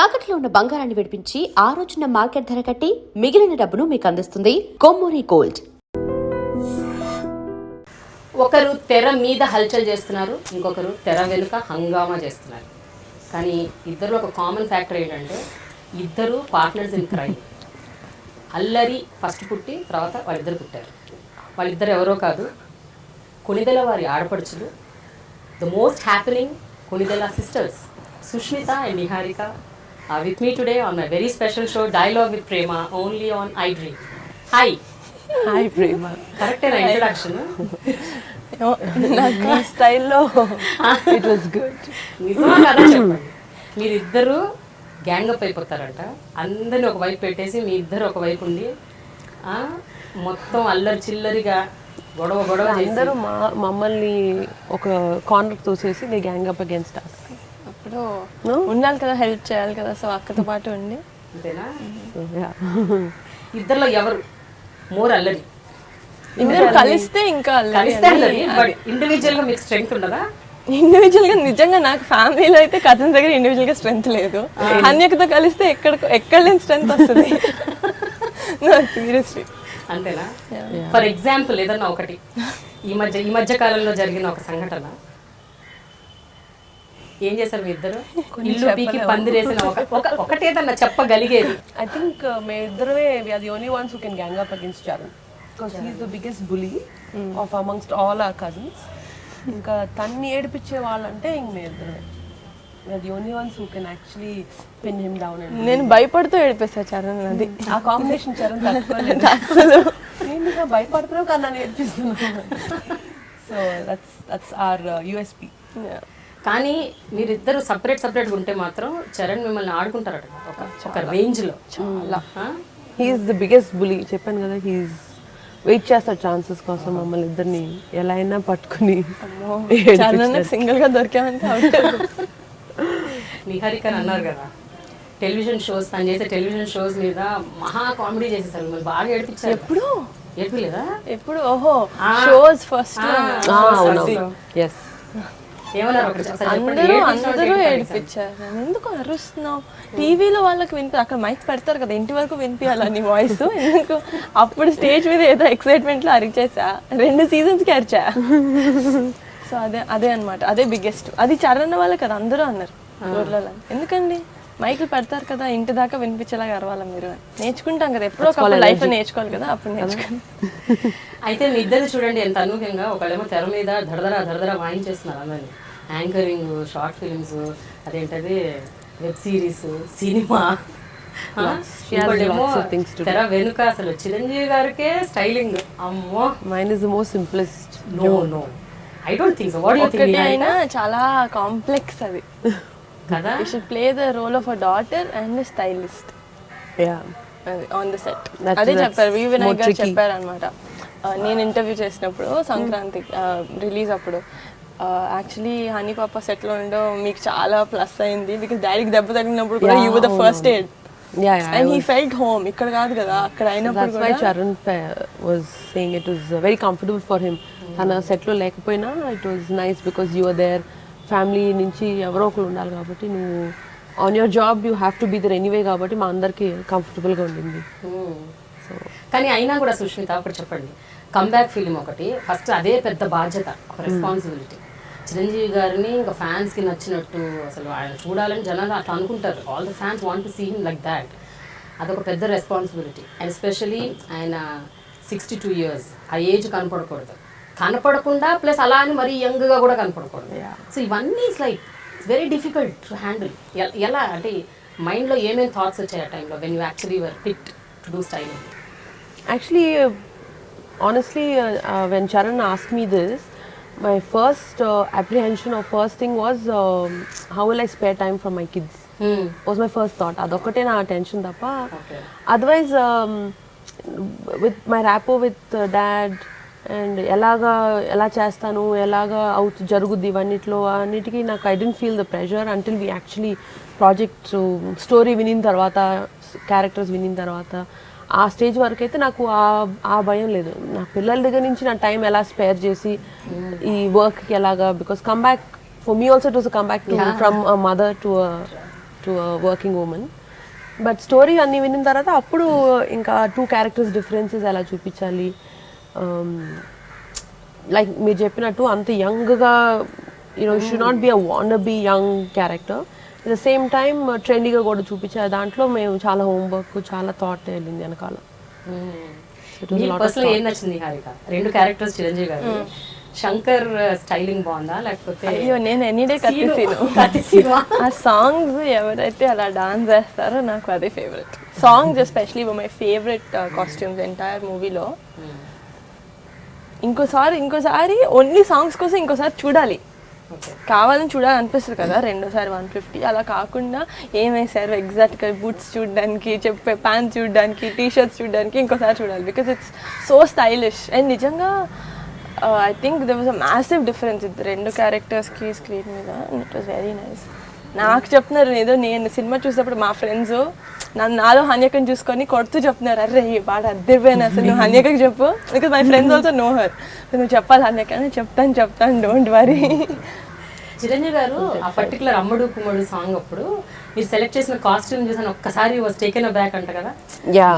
తాకట్లో ఉన్న బంగారాన్ని విడిపించి ఆ రోజున మార్కెట్ ధర కట్టి మిగిలిన డబ్బును మీకు అందిస్తుంది కొమ్మూరి గోల్డ్. ఒకరు తెర మీద హల్చల్ చేస్తున్నారు, ఇంకొకరు తెర వెనుక హంగామా చేస్తున్నారు. కానీ ఇద్దరు ఒక కామన్ ఫ్యాక్టర్ ఏంటంటే ఇద్దరు పార్ట్నర్స్ ఇన్ క్రైమ్. అల్లరి ఫస్ట్ పుట్టి తర్వాత వాళ్ళిద్దరు పుట్టారు. వాళ్ళిద్దరు ఎవరో కాదు, కొనిదెల వారి ఆడపడుచులు, the most happening Konidela sisters Sushmitha and Niharika are with me today on my very special show Dialogue with Prema, only on iDream. Hi. Hi Prema. Correct na introduction? నా స్టైల్లో it was good. నిజంగా కదా చెప్పండి. మీరిద్దరు gang up అయిపోతారంట. అందరిని ఒక వైపు పెట్టేసి మీ ఇద్దరు ఒక వైపు ఉండి మొత్తం అల్లరి చిల్లరిగా గొడవ అందరూ మమ్మల్ని ఒక కార్నర్ తోసేసి they gang up against us. అప్పుడు ఉండాలి కదా, హెల్ప్ చేయాలి కదా, సో అక్కతో పాటు ఉండి. అంతేనా? ఇద్దరిలో ఎవరు మోర్ అల్లరి? ఇద్దరు కలిస్తే ఇంకా అల్లరి. బట్ ఇండివిజువల్ గా మీకు స్ట్రెంగ్త్ ఉండదా? ఇండివిజువల్ గా నిజంగా నాకు ఫ్యామిలీలో అయితే కజిన్స్ దగ్గర ఇండివిజువల్ గా స్ట్రెంగ్త్ లేదు. అన్యకతో కలిస్తే ఎక్కడ లేని స్ట్రెంగ్త్ వస్తుంది. సీరియస్లీ. అంతేనా? ఫర్ ఎగ్జాంపుల్ ఏదన్నా ఒకటి ఈ మధ్య కాలంలో జరిగిన ఒక సంఘటన ఏం చేశారు మీ ఇద్దరు? ఇల్లు పీకి పందిరేసిన ఒకటేదన్నా చెప్పగలిగేది? ఐ థింక్ మేమిద్దరమే we are the only ones who can gang up against Charan because he is the biggest bully of amongst all our cousins. ఇంకా తన్ని ఏడిపించే వాళ్ళంటే ఇంక మేమిద్దరమే. we are the only ones who can actually pin him down. నేను భయపడుతూ ఏడిపిస్తా చరణ్. అది ఆ combination Charan తట్టుకోలేదు అసలు. నేను ఇంకా భయపడుతున్నావు కానీ నన్ను ఏడిపిస్తున్నాను. So that's our USP. కానీ మీరిద్దరు సపరేట్గా ఉంటే మాత్రం చరణ్ మిమ్మల్ని ఆడుకుంటారట ఒక రేంజ్లో. చాలా. He's the biggest bully. చెప్పాను కదా, హీఈస్ వెయిట్ చేస్తాడు ఛాన్సెస్ కోసం మమ్మల్ని ఇద్దరిని ఎలా అయినా పట్టుకుని. సింగిల్ గా దొరికామంటే నిహారిక అన్నారు కదా, టెలివిజన్ షోస్ తను చేసే టెలివిజన్ షోస్ మీద మహా కామెడీ చేసేసారు, మిమ్మల్ని బాగా ఏడిపించారు. ఎప్పుడు ఏడిపిలేదా? ఎప్పుడు? ఓహో, షోస్ ఫస్ట్. ఎస్. అందరూ ఏడిపించారు. ఎందుకు అరుస్తున్నావు? టీవీలో వాళ్ళకి అక్కడ మైక్ పెడతారు కదా, ఇంటి వరకు వినిపించాలని వాయిస్. ఎందుకు అప్పుడు స్టేజ్ మీద ఏదో ఎక్సైట్మెంట్ లో అరిచేసా, 2 seasons కి అరిచా. సో అదే అనమాట, అదే బిగ్గెస్ట్. అది చరణ్ వాళ్ళే కదా అందరూ అన్నారు ఊర్లలో. ఎందుకండి మైకులు పెడతారు కదా, ఇంటి దాకా వినిపించేలాగా అరవాలా మీరు? నేర్చుకుంటాం కదా, ఎప్పుడో ఒక లైఫ్ లో నేర్చుకోవాలి కదా, అప్పుడు నేర్చుకోండి. అయితే మీ ఇద్దరు చూడండి ఎంత అనూహ్యంగా, ఒకళ్ళేమో తెర మీద దడదర వాయించేస్తున్నారు అందరినీ. యాంకరింగ్, షార్ట్ ఫిల్మ్స్, అదేంటది వెబ్ సిరీస్, సినిమా. తెర వెనుక అసలు చిరంజీవి గారికే స్టైలింగ్. అమ్మో, mine is the most simplest. No I don't think so. What do you think? అయినా చాలా కాంప్లెక్స్ అది కదా. You should play the role of a daughter and stylist on the set. అదే చెప్పారు వి వినాయక్ గారు చెప్పారు అనమాట. నేను ఇంటర్వ్యూ చేసినప్పుడు సంక్రాంతి రిలీజ్ అప్పుడు, యాక్చువల్లీ హనీ పాప సెట్లో ఉండో మీకు చాలా ప్లస్ అయింది, బికాస్ డాడీకి దెబ్బ తగిలినప్పుడు కూడా you were the first aid and he felt home. ఇక్కడ కాదు కదా, అక్కడ అయినప్పుడు కూడా Charan was saying it was very comfortable for him. తన సెట్లో లేకపోయినా it was nice because you are there. Family నుంచి ఎవరో ఒకరు ఉండాలి కాబట్టి నువ్వు on your job you have to be there anyway, కాబట్టి మా అందరికి కంఫర్టబుల్గా ఉండింది. సో కానీ అయినా కూడా సుష్మిత ఒకటి చెప్పండి, కమ్బ్యాక్ ఫిలిం ఒకటి ఫస్ట్, అదే పెద్ద బాధ్యత, ఒక రెస్పాన్సిబిలిటీ. చిరంజీవి గారిని ఇంకా ఫ్యాన్స్కి నచ్చినట్టు అసలు ఆయన చూడాలని జనాలు అట్లా అనుకుంటారు. All the fans want to see him like that. అదొక పెద్ద రెస్పాన్సిబిలిటీ. అండ్ ఎస్పెషలీ ఆయన 62 years, ఆ ఏజ్ కనపడకుండా ప్లస్ అలా అని మరీ యంగ్గా కూడా కనపడకూడదు. సో ఇవన్నీ it's like very difficult to handle. ఎలా అంటే మైండ్లో ఏమేమి థాట్స్ వచ్చాయి ఆ టైంలో when you actually were put to do styling? Actually, honestly, when Charan asked me this, my first apprehension or first thing was how will I spare time from my kids? Was my first thought. Adokate na tension tappa. Otherwise, with my rapport with dad and ఎలా చేస్తాను, ఎలాగా out జరుగుద్ది ఇవన్నిట్లో అన్నిటికీ నాకు I don't feel the pressure until we actually project story వినిన తర్వాత, characters వినిన తర్వాత, ఆ స్టేజ్ వరకు అయితే నాకు ఆ భయం లేదు. నా పిల్లల దగ్గర నుంచి నా టైం ఎలా స్పేర్ చేసి ఈ వర్క్కి ఎలాగా, because comeback for me also it was a comeback from a mother to to working women. But story అన్ని విన్న తర్వాత అప్పుడు ఇంకా 2 క్యారెక్టర్స్ డిఫరెన్సెస్ ఎలా చూపించాలి, లైక్ మీరు చెప్పినట్టు అంత యంగ్గా should not be a wannabe young character, at the same time ట్రెండీగా కూడా చూపించారు. దాంట్లో మేము చాలా హోంవర్క్, చాలా థాట్ వెళ్ళింది వెనకాల. ఏం నచ్చింది హారిక? 2 క్యారెక్టర్స్ చిరంజీవి గారు, శంకర్ స్టైలింగ్ బాగుందా లేకపోతే? అయ్యో నేను ఎనీడే ఆ సాంగ్స్ ఎవరైతే అలా డాన్స్ చేస్తారో నాకు అదే favourite songs, especially my favourite costumes entire మూవీలో. ఇంకోసారి ఓన్లీ సాంగ్స్ కోసం ఇంకోసారి చూడాలి, కావాలని చూడాలనిపిస్తుంది కదా, 2సారి 150. అలా కాకుండా ఏమేసారు ఎగ్జాక్ట్గా బూట్స్ చూడడానికి, చెప్పే ప్యాంట్ చూడడానికి, టీషర్ట్స్ చూడడానికి ఇంకోసారి చూడాలి, because it's so stylish. And నిజంగా I think there was a massive difference with 2 క్యారెక్టర్స్కి screen మీద, and it was very nice. నాకు చెప్తున్నారు ఏదో, నేను సినిమా చూసినప్పుడు మా ఫ్రెండ్స్ నాలో హన్యకని చూసుకొని కొడుతూ చెప్తున్నారు, అరే వాడు అద్దరిపోయినా అసలు నువ్వు హన్యకకి చెప్పు, because my friends also know her, నువ్వు చెప్పాలి హన్యక అని. చెప్తాను డోంట్ వరీ. చిరంజీవి గారు ఆ పర్టికులర్ అమ్మడు కుమ్మడు సాంగ్ అప్పుడు మీరు సెలెక్ట్ చేసిన కాస్ట్యూమ్ చూసాను, ఒక్కసారి వాజ్ టేకెన్ అ బ్యాక్ అంట కదా,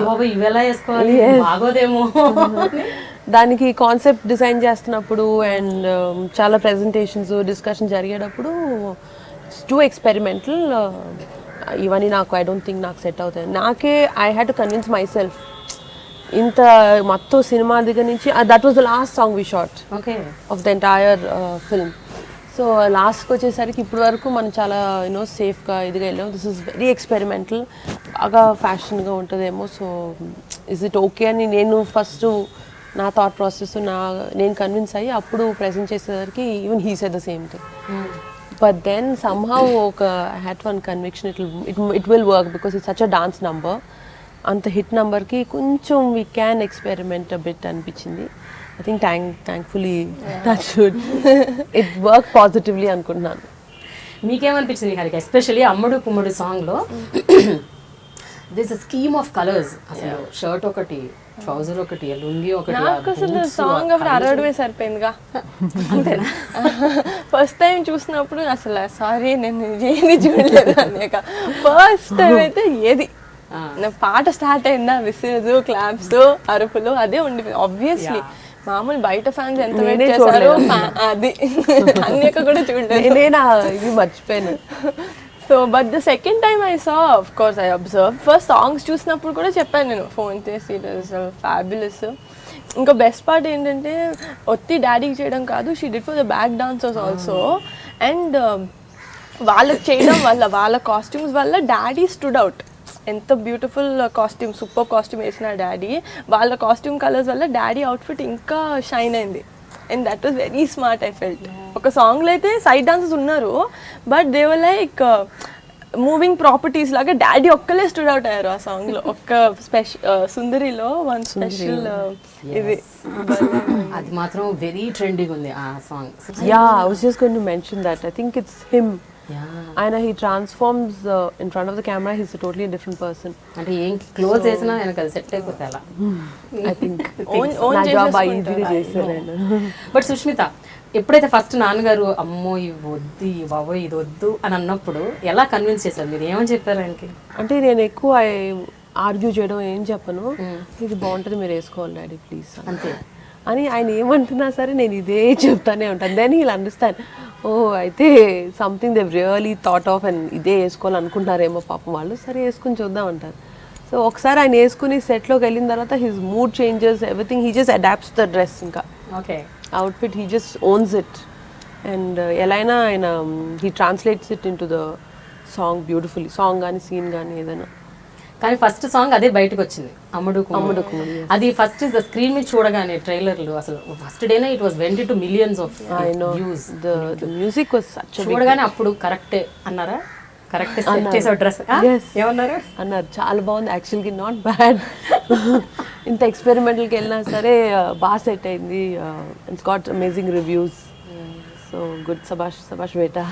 బాబు ఇవి ఎలా వేసుకోవాలి బాగోదేమో. దానికి కాన్సెప్ట్ డిజైన్ చేస్తున్నప్పుడు అండ్ చాలా ప్రెజెంటేషన్స్ డిస్కషన్ జరిగేటప్పుడు టూ ఎక్స్పెరిమెంటల్, ఇవన్నీ నాకు ఐ డోంట్ థింక్ నాకు సెట్ అవుతాయి. నాకే I had to convince myself, ఇంత మొత్తం సినిమా దగ్గర నుంచి that was the last song we shot of the entire film. So లాస్ట్కి వచ్చేసరికి ఇప్పటి వరకు మనం చాలా సేఫ్గా ఇదిగా వెళ్ళాం. దిస్ ఇస్ వెరీ ఎక్స్పెరిమెంటల్, బాగా ఫ్యాషన్గా ఉంటుందేమో. సో ఇస్ ఇట్ ఓకే అని నేను ఫస్ట్ నా థాట్ ప్రాసెస్ నేను కన్విన్స్ అయ్యి అప్పుడు ప్రెజెంట్ చేసేసరికి even he said the same thing. But then somehow I had one conviction it will work because it's such a dance number. అంత hit నెంబర్కి కొంచెం we can experiment a bit అనిపించింది. I think thankfully that should it work positively అనుకుంటున్నాను. మీకేమనిపించింది Harika, especially అమ్మడు కుమ్మడు సాంగ్లో this scheme of colours, అసలు shirt ఒకటి, trouser ఒకటి, లుంగి ఒకటి, నాకు అసలు సాంగ్ అప్పుడు అరవడమే సరిపోయిందిగా. అంతేనా? ఫస్ట్ టైం చూసినప్పుడు అసలు సారీ నేను ఏది చూడలేదు అనేక. ఫస్ట్ టైం అయితే ఏది పాట స్టార్ట్ అయిందా విసిల్స్, క్లాప్స్, అరుపులు అదే ఉండిపోయింది. ఆబ్వియస్లీ మామూలు బయట ఫ్యాన్స్ ఎంత వెయిట్ చేశారో అది అన్యక కూడా చూడలేదు, మర్చిపోయాను. So but the second time I saw, of course I observe. First songs చూసినప్పుడు కూడా చెప్పాను నేను, ఫోన్ చేసి ఫ్యాబులస్. ఇంకా బెస్ట్ పార్ట్ ఏంటంటే ఒత్తి డాడీకి చేయడం కాదు, she did for the back dancers also. And వాళ్ళకి చేయడం వల్ల, వాళ్ళ కాస్ట్యూమ్స్ వల్ల డాడీ స్టూడ్ అవుట్. ఎంత బ్యూటిఫుల్ కాస్ట్యూమ్, సూపర్ కాస్ట్యూమ్ వేసిన డాడీ, వాళ్ళ కాస్ట్యూమ్ కలర్స్ వల్ల డాడీ అవుట్ఫిట్ ఇంకా షైన్ అయింది. And that was very smart I felt. ఒక సాంగ్లో అయితే సైడ్ డాన్సర్స్ ఉన్నారు, but they were like moving properties లాగా డాడీ ఒక్కలే స్టూడ్ అవుట్ అయ్యారు ఆ సాంగ్లో. ఒక్క సుందరిలో వన్ స్పెషల్ ఇది, అది మాత్రం వెరీ ట్రెండింగ్ ఉంది ఆ song. Yeah, I was just going to mention that. I think it's him. ఆయన he transforms in front of the camera, he's a totally different person. అంటే ఏం క్లోజ్ చేసినా ఆయనకు అది సెట్ అయిపోతే అలా I think నా జాబ్ ఈజీగా చేశారు. బట్ సుష్మిత, ఎప్పుడైతే ఫస్ట్ నాన్నగారు అమ్మో ఇవి వద్దు బాబోయ్ ఇది వద్దు అని అన్నప్పుడు ఎలా కన్విన్స్ చేశారు మీరు? ఏమని చెప్పారు ఆయనకి? అంటే నేను ఎక్కువ ఆర్గ్యూ చేయడం ఏం చెప్పను, ఇది బాగుంటుంది మీరు వేసుకోవాలి డాడీ ప్లీజ్ అంతే అని. ఆయన ఏమంటున్నా సరే నేను ఇదే చెప్తానే ఉంటాను. దెన్ హీల్ అండర్స్టాండ్, ఓ అయితే something they really thought of and ఇదే వేసుకోవాలనుకుంటారేమో పాపం వాళ్ళు, సరే వేసుకుని చూద్దాం అంటారు. సో ఒకసారి ఆయన వేసుకుని సెట్లోకి వెళ్ళిన తర్వాత his mood changes, everything, he just adapts the dress, ఇంకా okay outfit he just owns it. And ఎలా అయినా ఆయన he translates it into the song beautifully, song కానీ సీన్ కానీ ఏదైనా. కానీ ఫస్ట్ సాంగ్ అదే బయటకు వచ్చింది, అమ్ముడు కుమ్ముడు. అది ఫస్ట్ ద స్క్రీన్ మీద చూడగానే ట్రైలర్లు అసలు ఫస్ట్ డేనే it was went to millions of views. The music was such a, చూడగానే అప్పుడు కరెక్టే అన్నారా? కరెక్ట్ సెట్ చేసావు డ్రెస్ ఏమన్నారు? అన్నారు చాలా బాగుంది యాక్చువల్గా, నాట్ బ్యాడ్. ఇంత ఎక్స్పెరిమెంటల్కి వెళ్ళినా సరే బాగా సెట్ అయింది. It's got amazing reviews. So good, సబాష్ బేటా.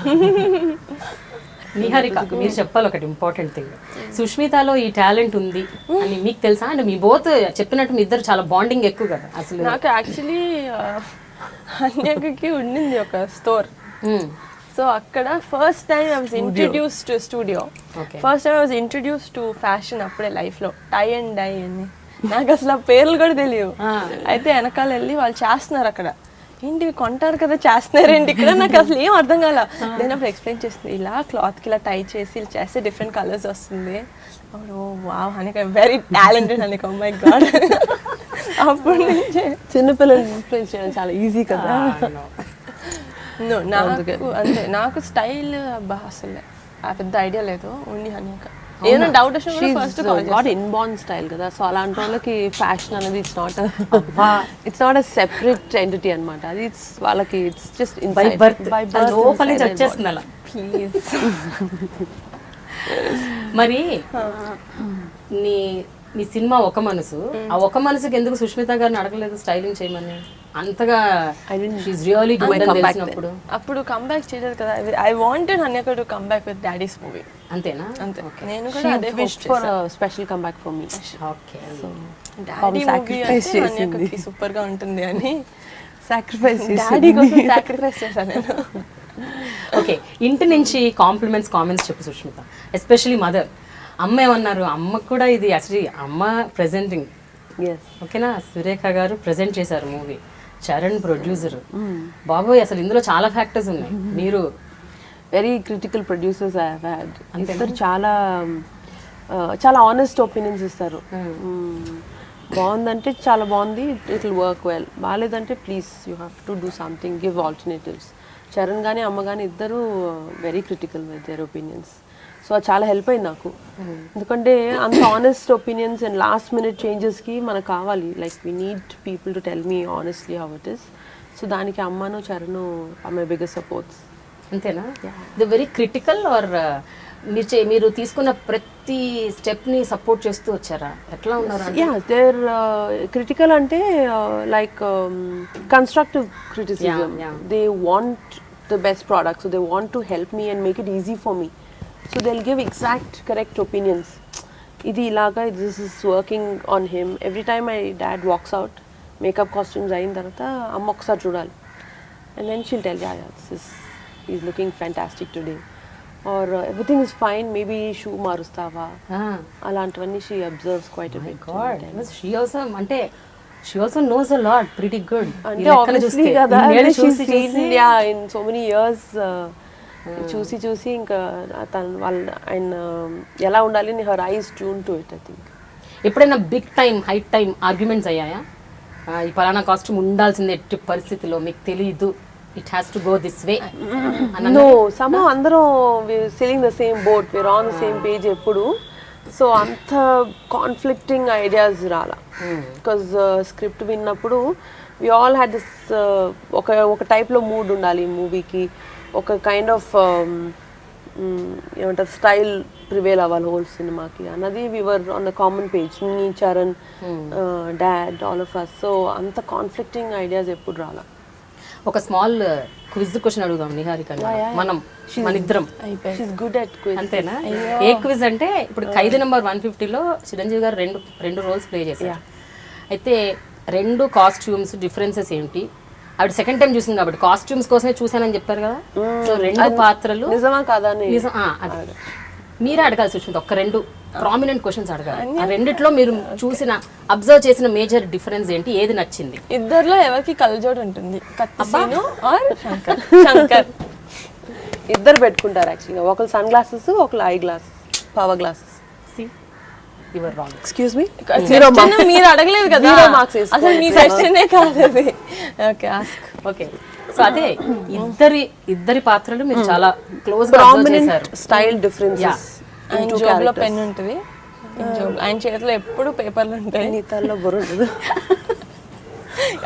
నిహారిక, మీరు చెప్పాలి ఒకటి ఇంపార్టెంట్ థింగ్, సుష్మితలో ఈ టాలెంట్ ఉంది అని మీకు తెలుసా? అంటే మీ బోత్ చెప్పినట్టు మీ ఇద్దరు చాలా బాండింగ్ ఎక్కువ కదా. అసలు నాకు యాక్చువల్లీ అన్యకి ఉండింది ఒక స్టోర్, సో అక్కడ first time I was introduce to studio, first time I was introduce to fashion అప్పుడే లైఫ్లో. టై అండ్ డై అని నాకు అసలు ఆ పేర్లు కూడా తెలియవు. అయితే వెనకాల వెళ్ళి వాళ్ళు చేస్తున్నారు అక్కడ, ఏంటి కొంటారు కదా చేస్తున్నారు ఏంటి ఇక్కడ, నాకు అసలు ఏం అర్థం కాల. నేను అప్పుడు ఎక్స్ప్లెయిన్ చేస్తుంది, ఇలా క్లాత్కి ఇలా టై చేసి ఇలా చేస్తే డిఫరెంట్ కలర్స్ వస్తుంది. అప్పుడు వావ్ అని వెరీ టాలెంటెడ్ అని, ఓ మై గాడ్. అప్పుడు నుంచి చిన్నపిల్లలు ఇన్ఫ్లుయెన్స్ చేయడం చాలా ఈజీ కదా. నాకు అంతే, నాకు స్టైల్ అసలు పెద్ద ఐడియా లేదు, ఓన్లీ హనీక. ఏమైనా డౌట్ వచ్చినా ఫస్ట్ గాట్ ఇన్బార్న్ స్టైల్ కదా, సో అలాంటి వాళ్ళకి ఫ్యాషన్ అనేది it's not a separate entity అన్నమాట. అది ఇట్స్ వాళ్ళకి ఇట్స్ జస్ట్ బై బర్త్ లోపల నుంచి వచ్చేస్తుంది అలా. ప్లీజ్. మరి నీ సినిమా ఒక మనసు, ఆ ఒక మనసుకి ఎందుకు సుష్మిత గారిని అడగలేదు స్టైలింగ్ చేయమని? అంతగా రియల్లీ గుడ్ అని తెలిసినప్పుడు అప్పుడు కంబ్యాక్ చేయలేదు కదా. I wanted Hanyaka to comeback with daddy's movie. అంతేనా? అంతే, నేను కూడా అదే wish for special comeback for me. Okay, daddy movie అంటే హన్యకకి సూపర్ గా ఉంటుంది అని సాక్రిఫైస్ డాడీ కోసం సాక్రిఫైస్ చేశాను నేను. ఓకే, ఇంటి నుంచి కామెంట్స్ చెప్పు సుష్మిత, ఎస్పెషలీ మదర్. అమ్మ ఏమన్నారు? అమ్మకు కూడా ఇది యాక్చువల్లీ అమ్మ ప్రెజెంటింగ్, ఓకేనా? సురేఖ గారు ప్రెజెంట్ చేశారు మూవీ, చరణ్ ప్రొడ్యూసర్. బాబోయ్, అసలు ఇందులో చాలా ఫ్యాక్టర్స్ ఉన్నాయి. మీరు very critical producers I have had. ఇద్దరు చాలా ఆనెస్ట్ ఒపీనియన్స్ ఇస్తారు. బాగుందంటే చాలా బాగుంది, ఇట్ విల్ వర్క్ వెల్. బాగాలేదంటే please you have to do something, give alternatives. Charan కానీ అమ్మ కానీ ఇద్దరు very critical with their opinions. So అది చాలా హెల్ప్ అయింది నాకు, ఎందుకంటే అంత honest opinions and last minute చేంజెస్కి మనకు కావాలి. Like we need people to tell me honestly how it is. So దానికి అమ్మను Charan are my biggest supports. అంతేనా? ది వెరీ క్రిటికల్ ఆర్ మీరు తీసుకున్న ప్రతి స్టెప్ని సపోర్ట్ చేస్తూ వచ్చారా? ఎట్లా ఉన్నారు? యా, దేర్ క్రిటికల్ అంటే like constructive criticism. They want the best product, so they want to help me and make it easy for me. So they'll give exact correct opinions. Idi ilaga, this is working on him. Every time my dad walks out, makeup costumes ayin tarata amma okkasari chudali, and then she'll tell, yeah, he's looking fantastic today, or everything is fine, maybe shoe marustava. Alantavanni she observes quite a bit. God, she also knows a lot, pretty good. Ante obviously kada, she's seen, yeah, in so many years చూసి ఇంకా ఆయన ఎలా ఉండాలి, her eyes tune to it. I think ఎప్పుడైనా big time height time arguments అయ్యాయా? ఈ పలానా costume ఉండాల్సిందే ఎట్టి పరిస్థితిలో, మీకు తెలీదు, it has to go this way? No, somehow అందరం sailing the same boat, we are on the same page ఎప్పుడు. సో అంత కాన్ఫ్లిక్టింగ్ ఐడియాస్ రాలా, బికాజ్ స్క్రిప్ట్ విన్నప్పుడు వి ఆల్ హ్యాడ్ దిస్ ఒక టైప్లో మూడ్ ఉండాలి మూవీకి, ఒక కైండ్ ఆఫ్ ఏమంటారు స్టైల్ ప్రివేల్ అవ్వాలి హోల్ సినిమాకి అన్నది. We were on the common page, me, Charan, dad, all of us. So అంత కాన్ఫ్లిక్టింగ్ ఐడియాస్ ఎప్పుడు రాలా. ఒక స్మాల్ క్విజ్ క్వశ్చన్ అడుగుదాం నిహారిక, మన ఇద్దరం. She's good at quiz. అంతేనా? ఏ క్విజ్ అంటే ఇప్పుడు ఖైదీ నెంబర్ 150లో చిరంజీవి గారు రెండు రోల్స్ ప్లే చేశారు. అయితే రెండు కాస్ట్యూమ్స్ డిఫరెన్సెస్ ఏంటి? ఆవిడ సెకండ్ టైం చూసింది కాబట్టి కాస్ట్యూమ్స్ కోసమే చూసానని చెప్పారు కదా. సో రెండు పాత్రలు నిజమా కాదా? మీరే అడగాలి సుష్మిత, ఒక రెండు ప్రామినెంట్ క్వశ్చన్స్ అడగాలి. ఆ రెండిట్లో మీరు చూసిన అబ్జర్వ్ చేసిన మేజర్ డిఫరెన్స్ ఏంటి, ఏది నచ్చింది? ఇద్దరులో ఎవరికి కళ్ళజోడు ఉంటుంది? శంకర్. ఇద్దరు పెట్టుకుంటారు యాక్చువల్గా, ఒకరు సన్ గ్లాసెస్, ఒకరు I glasses, power glasses. Your wrong. Excuse me, మీరు అడగలేదు కదా, అసలు మీ క్వశ్చనే కాదు అది. Okay, ask. ఓకే, సో అదే ఇద్దరి పాత్రలు మీరు చాలా క్లోజ్ గా అబ్జర్వ్ చేశారు. Style differences. ఆయన జోబులో పెన్ ఉంటుంది, ఆయన చేతిలో ఎప్పుడు పేపర్లు ఉంటాయి, నీతల్లో బుర్ర ఉంటుంది.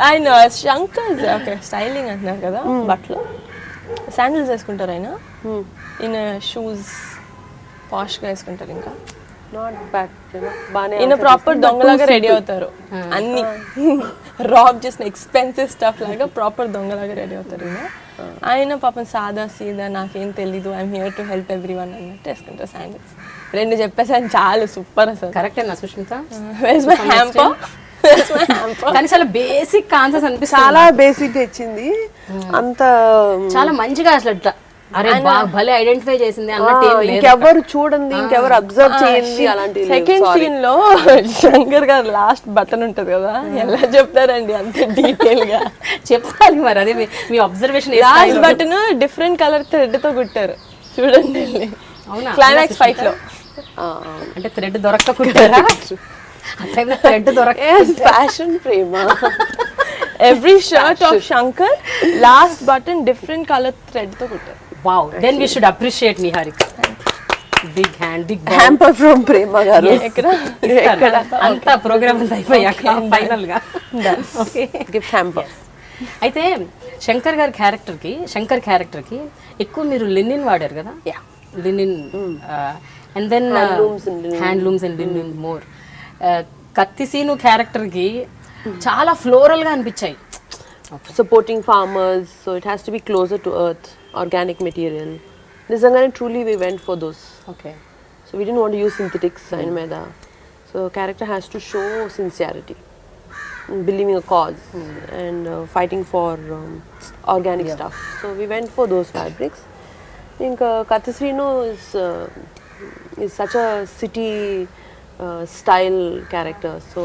ఆయన శంకర్. ఓకే, స్టైలింగ్ అంటున్నారు కదా, బట్టలు శాండిల్స్ వేసుకుంటారు ఆయన, ఈయన షూస్ పాష్గా వేసుకుంటారు. ఇంకా నాట్ బ్యాడ్, ఈయన ప్రాపర్ దొంగలాగా రెడీ అవుతారు, అన్ని రాబ్ చేసిన ఎక్స్పెన్సివ్ స్టఫ్ లాగా ప్రాపర్ దొంగలాగా రెడీ అవుతారు. ఆయన పాపం సాదా సీదా, నాకేం తెలీదు, I'm here to help every one అన్నట్టు వేసుకుంటారు శాండిల్స్. రెండు చెప్పేసాను, చాలా సూపర్ అసలు. కరెక్టేనా సుష్మిత? కానీ చాలా బేసిక్ ఆన్సర్స్ అనిపిస్తుంది. చాలా బేసిక్ ఇచ్చింది, అంత చాలా మంచిగా అసలు అరే భలే ఐడెంటిఫై చేసింది అన్నట్టు ఏం లేదు. ఇంకెవరు చూడండి, ఇంకెవరు అబ్జర్వ్ చేయండి అలాంటి. సెకండ్ సీన్ లో శంకర్ గారు లాస్ట్ బటన్ ఉంటది కదా, ఎలా చెప్తారండి అంత డీటెయిల్ గా చెప్పాలి మరి, అదే మీ observation. Last button different colour thread తో కుట్టారు చూడండి. అవునా, క్లైమాక్స్ ఫైట్ లో అంటే థ్రెడ్ దొరకకుంటారా? థ్రెడ్ దొరక fashion Prema. Every shirt of Shankar last button different colour thread తో కుట్టారు. Wow, then we should appreciate Niharika. Big hand, big hamper from Prema గారు. ఎక్కడ అంతా ప్రోగ్రామ్ అయిపోయాక ఫైనల్ గా ఓకే గిఫ్ట్ హ్యాంపర్. అయితే శంకర్ క్యారెక్టర్ కి ఎక్కువ మీరు లినిన్ వాడారు కదా? Linen and then handlooms and linen more. Katti Seenu character కి చాలా ఫ్లోరల్ గా అనిపించాయి. Supporting farmers, so it has to be closer to earth, organic material. Nizangane truly we went for those. Okay, So we didn't want to use synthetics in Meda. So character has to show sincerity, believing a cause, and fighting for organic stuff. So we went for those fabrics. I think Kathasrino is such a city style character. So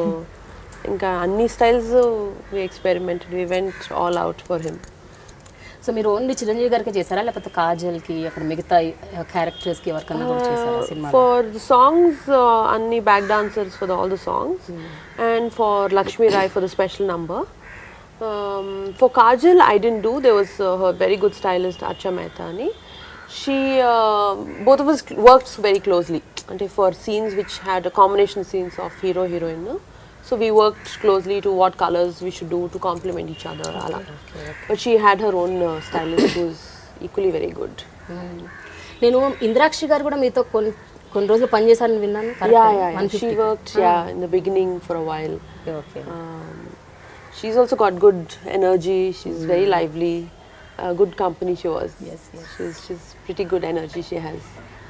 ఇంకా అన్ని styles we experimented, we went all out for him. So మీరు only Chiranjeevi గారికి చేశారా, లేకపోతే కాజల్ కి అక్కడ మిగతా characters కి ఎవరికన్నా కూడా చేశారా సినిమా? For the songs, అన్ని back dancers for all the songs, and for Lakshmi Rai for the special number. For Kajal I didn't do. There was her very good stylist Acha Mehta ani. She both of us worked very closely, and for scenes which had a combination scenes of hero heroine, no? So we worked closely to what colors we should do to complement each other. But she had her own stylist who is equally very good. నేను ఇంద్రాక్షి గారు కూడా మీతో కొన్ని రోజులు పనిచేశారని విన్నాను. Yeah. She worked in the beginning for a while. Okay. She's also got good energy. She's very lively. Good company she was. Yes. She's pretty good energy she has.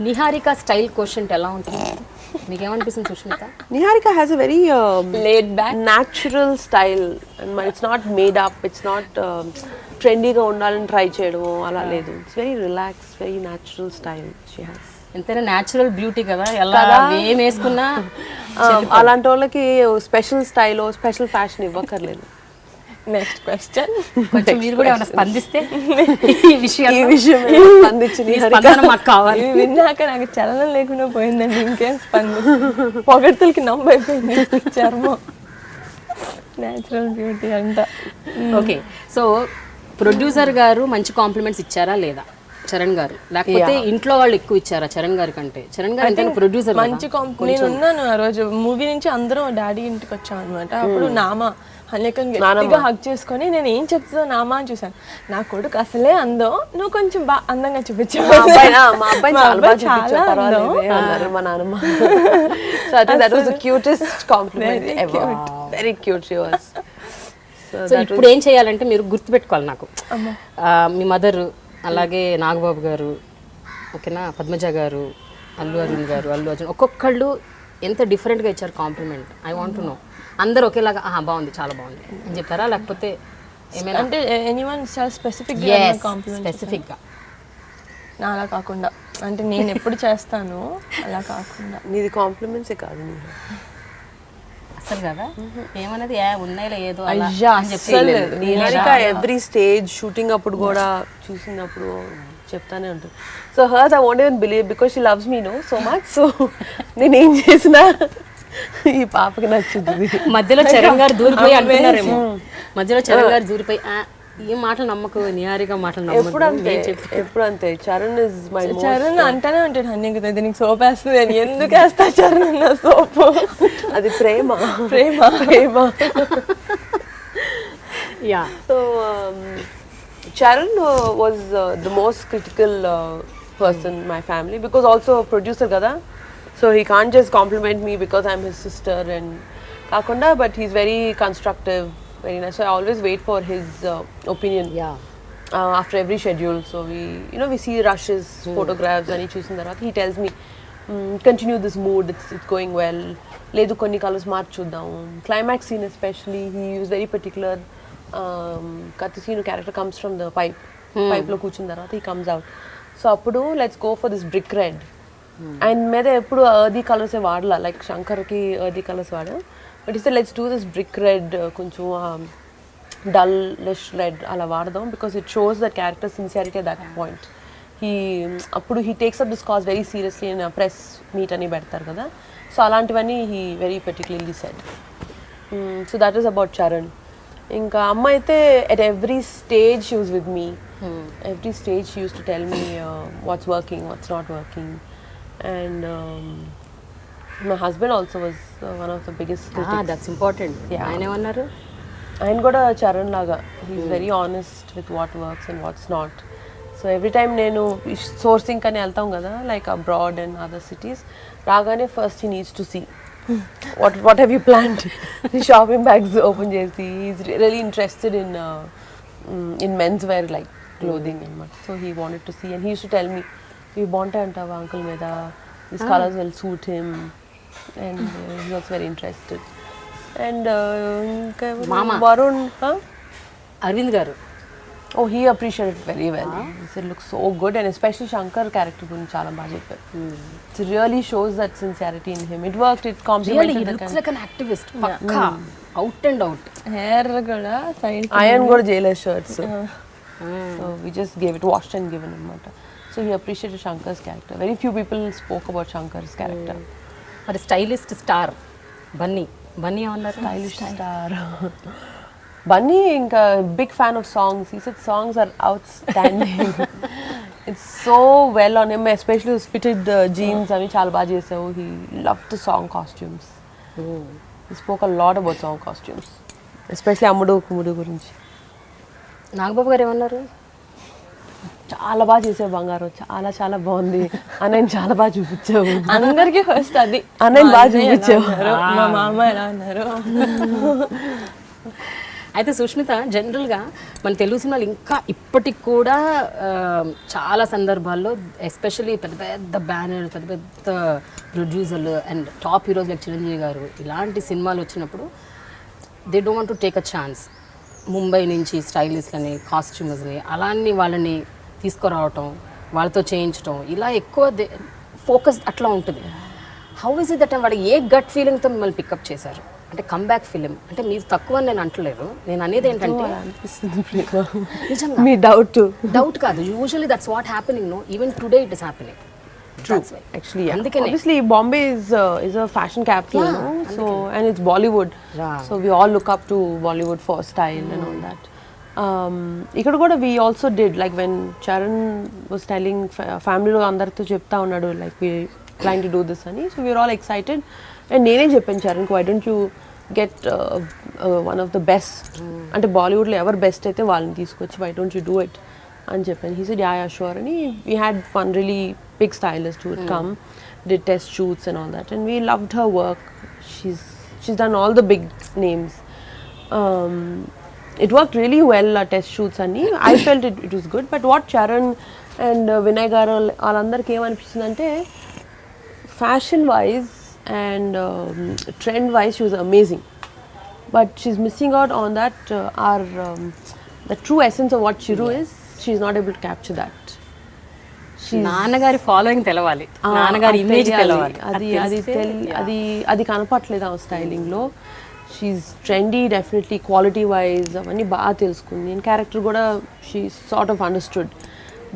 Niharika style question ఎలా ఉంటుంది? మీకేమనిపిస్తుంది Sushmita? Niharika has a very laid back, natural style, and it's not made up. It's not trendy ga undalani try cheyadamo ala ledu. It's very relaxed, very natural style she has. ఎంతైనా natural beauty కదా, ఎలా ఏం వేసుకున్నా అలాంటి వాళ్ళకి special style special fashion ఇవ్వక్కర్లేదు. Next question. కొంచెం మీరు కూడా ఏమైనా స్పందిస్తే ఈ విషయం మాకు కావాలి. విన్నాక నాకు చలనం లేకుండా పోయిందండి, ఇంకేం పొగడ్తలకి నమ్మైపోయింది చర్మం. న్యాచురల్ బ్యూటీ అంట. ఓకే, సో ప్రొడ్యూసర్ గారు మంచి కాంప్లిమెంట్స్ ఇచ్చారా లేదా చరణ్ గారు, లేకపోతే ఇంట్లో వాళ్ళు ఎక్కువ ఇచ్చారా చరణ్ గారి కంటే? చరణ్ గారు అంటే ప్రొడ్యూసర్ మంచి నేను ఉన్నాను ఆ రోజు మూవీ నుంచి, అందరం డాడీ ఇంటికి వచ్చాం అనమాట. అప్పుడు నామా హన్యకని గట్టిగా హగ్ చేసుకొని నేను ఏం చెప్తుందో నామా అని చూసాను. నా కొడుకు అసలే అందం, నువ్వు కొంచెం బాగా అందంగా చూపించావు. మా అబ్బాయి చాలా అందం మా నాన్నమ్మ. So I think that was the cutest compliment ever. Very cute she was. So ఇప్పుడు ఏం చేయాలంటే మీరు గుర్తుపెట్టుకోవాలి నాకు, మీ మదర్, అలాగే నాగబాబు గారు, ఓకేనా, పద్మజ గారు, అల్లు అరుణ్ గారు, అల్లు అర్జున్, ఒక్కొక్కళ్ళు ఎంత డిఫరెంట్గా ఇచ్చారు compliment. I want to know. అందరు ఒకేలాగా బాగుంది, చాలా బాగుంది అని చెప్తారా, లేకపోతే ఏమైనా అంటే ఎనీవన్ స్పెసిఫిక్ స్పెసిఫిక్గా? నా అలా కాకుండా, అంటే నేను ఎప్పుడు చేస్తాను అలా కాకుండా. నీది కాంప్లిమెంట్సే కాదు అసలు కదా, ఏమన్నది ఉన్నాయిలే ఏదో Niharika ఎవ్రీ స్టేజ్ షూటింగ్ అప్పుడు కూడా చూసినప్పుడు చెప్తానే ఉంటుంది. So hurts I won't even believe because she loves me so much. So నేనేం చేసినా ఈ పాపకి నచ్చుతుంది. మధ్యలో చరణ్ గారు దూరిపోయి అంటున్నారేమో, మధ్యలో చరణ్ గారు దూరిపోయి ఈ మాటలు నమ్మకు, నిహారిక మాటలు నమ్మకు. ఎప్పుడు అంతే. చరణ్ ఇస్ మై చరణ్ అంటానే ఉంటాడు, హన్యకి దీనికి సోప్ వేస్తుంది అని. ఎందుకు వేస్తా చరణ్ అన్న సోపు? అది Prema. Yeah. So Charan was the most critical person in my family because also a producer kada, so he can't just compliment me because I'm his sister and kakunda, but he's very constructive, very nice. So I always wait for his opinion. After every schedule, so we see rushes, photographs and he choosing that. He tells me continue this mood, it's going well, ledu konni colors marchuddam. Climax scene especially, he was very particular. Kathasinu character comes from the pipe lo కూర్చున్న తర్వాత he comes out, so అప్పుడు let's go for this brick red. And మీద ఎప్పుడు earthy colours వాడలా, like శంకర్కి earthy colours వాడా. But ఇస్తే let's do this brick red, కొంచెం డల్లిష్ రెడ్ అలా వాడదాం, because it shows that character sincerity at that point. అప్పుడు he takes up this cause very seriously in press meet అని పెడతారు కదా, సో అలాంటివన్నీ he very particularly said. So that is about Charan. ఇంకా అమ్మ అయితే at every stage she was with me. Every stage she use to tell me what's working, what's not working. And my husband also was one of the biggest critics. That's important. ఆయన ఏమన్నారు? ఆయన కూడా చరణ్ లాగా he's very honest with what works and what's not. So every time నేను sourcing అని వెళ్తాం కదా, like abroad and other cities, రాగానే first he needs to see what have you planned. Shopping bags open చేసి, he's really interested in menswear like clothing and what. So he wanted to see and he used to tell me, ఇవి బాగుంటాయి అంటావా uncle మీద, this colours will suit him, and he was very interested. And ఇంకా Varun, Aravind garu, oh he appreciated very well. It looks so good, and especially Shankar character గురించి చాలా బాగా చెప్పారు. It really shows that sincerity in him. It worked, it complimented the looks like an activist, పక్కా out and out. Hair కూడా side iron కూడా tailor shirts, so we just gave it washed and given అన్నమాట. So he appreciated Shankar's character. Very few people spoke about Shankar's character. మరి stylist star Bunny ఏమన్నారు? Stylish star. Bunny, ఇంకా big fan of songs. He said songs are outstanding. It's so well on him, especially his fitted jeans. అవి చాలా బాగా చేసావు. He loved the song costumes. He spoke a lot about song costumes, especially అమ్ముడు కుమ్ముడు గురించి. నాగబాబు గారు ఏమన్నారు? చాలా బాగా చేసావు బంగారు, చాలా చాలా బాగుంది అన్నయ్య, చాలా బాగా చూపించావు. అందరికీ ఫస్ట్ అది అన్నయ్య బాగా చూపించావు. మా మామ ఎలా అన్నారు. అయితే సుష్మిత, జనరల్గా మన తెలుగు సినిమాలు ఇంకా ఇప్పటికి కూడా చాలా సందర్భాల్లో, ఎస్పెషల్లీ పెద్ద పెద్ద బ్యానర్, పెద్ద పెద్ద ప్రొడ్యూసర్లు and top heroes like Chiranjeevi గారు, ఇలాంటి సినిమాలు వచ్చినప్పుడు they don't want to take a chance. Mumbai నుంచి స్టైలిస్ట్లని, కాస్ట్యూమర్స్ని అలాంటి వాళ్ళని తీసుకురావటం, వాళ్ళతో చేయించటం, ఇలా ఎక్కువ ఫోకస్ అట్లా ఉంటుంది. హౌ ఇస్ ఇట్ దట్ వాళ్ళు ఏ గట్ ఫీలింగ్తో మిమ్మల్ని పికప్ చేశారు? అంటే కమ్బ్యాక్ ఫిలిం అంటే మీరు తక్కువ అని నేను అంటలేదు, నేను అనేది ఏంటంటే మీ డౌట్ కాదు, usually that's what happening, no even today it is happening. True. Actually, yeah. Obviously, Bombay is a fashion capital, yeah, no? So, and it's Bollywood. Yeah. So we all look up to Bollywood for style and all that. ఇక్కడ కూడా we also did, like when Charan was telling family lo andartho chepta unnadu, like we trying to do this ani, so we were all excited. And nene cheppanu Charan ku, why don't you get one of the best, ante Bollywood lo ever best aithe valలని తీసుకొచ్చి, why don't you do it అని చెప్పాను. He said yeah sure, and we had one really big stylist who would come, did test shoots and all that, and we loved her work. She's done all the big names. It worked really well, test shoots anni. I felt it was good, but what Charan and Vinay garu allandarki em anipistundante, fashion wise and trend wise she was amazing, but she's missing out on that the true essence of what Chiru is. She's not able to capture that. నాన్నగారి following తెలవాలి, నాన్నగారి image తెలవాలి. అది కనపట్లేదు ఆ styling లో. She's trendy definitely, quality wise అవన్నీ బాగా తెలుసుకుంది, నేను క్యారెక్టర్ కూడా she sort of understood,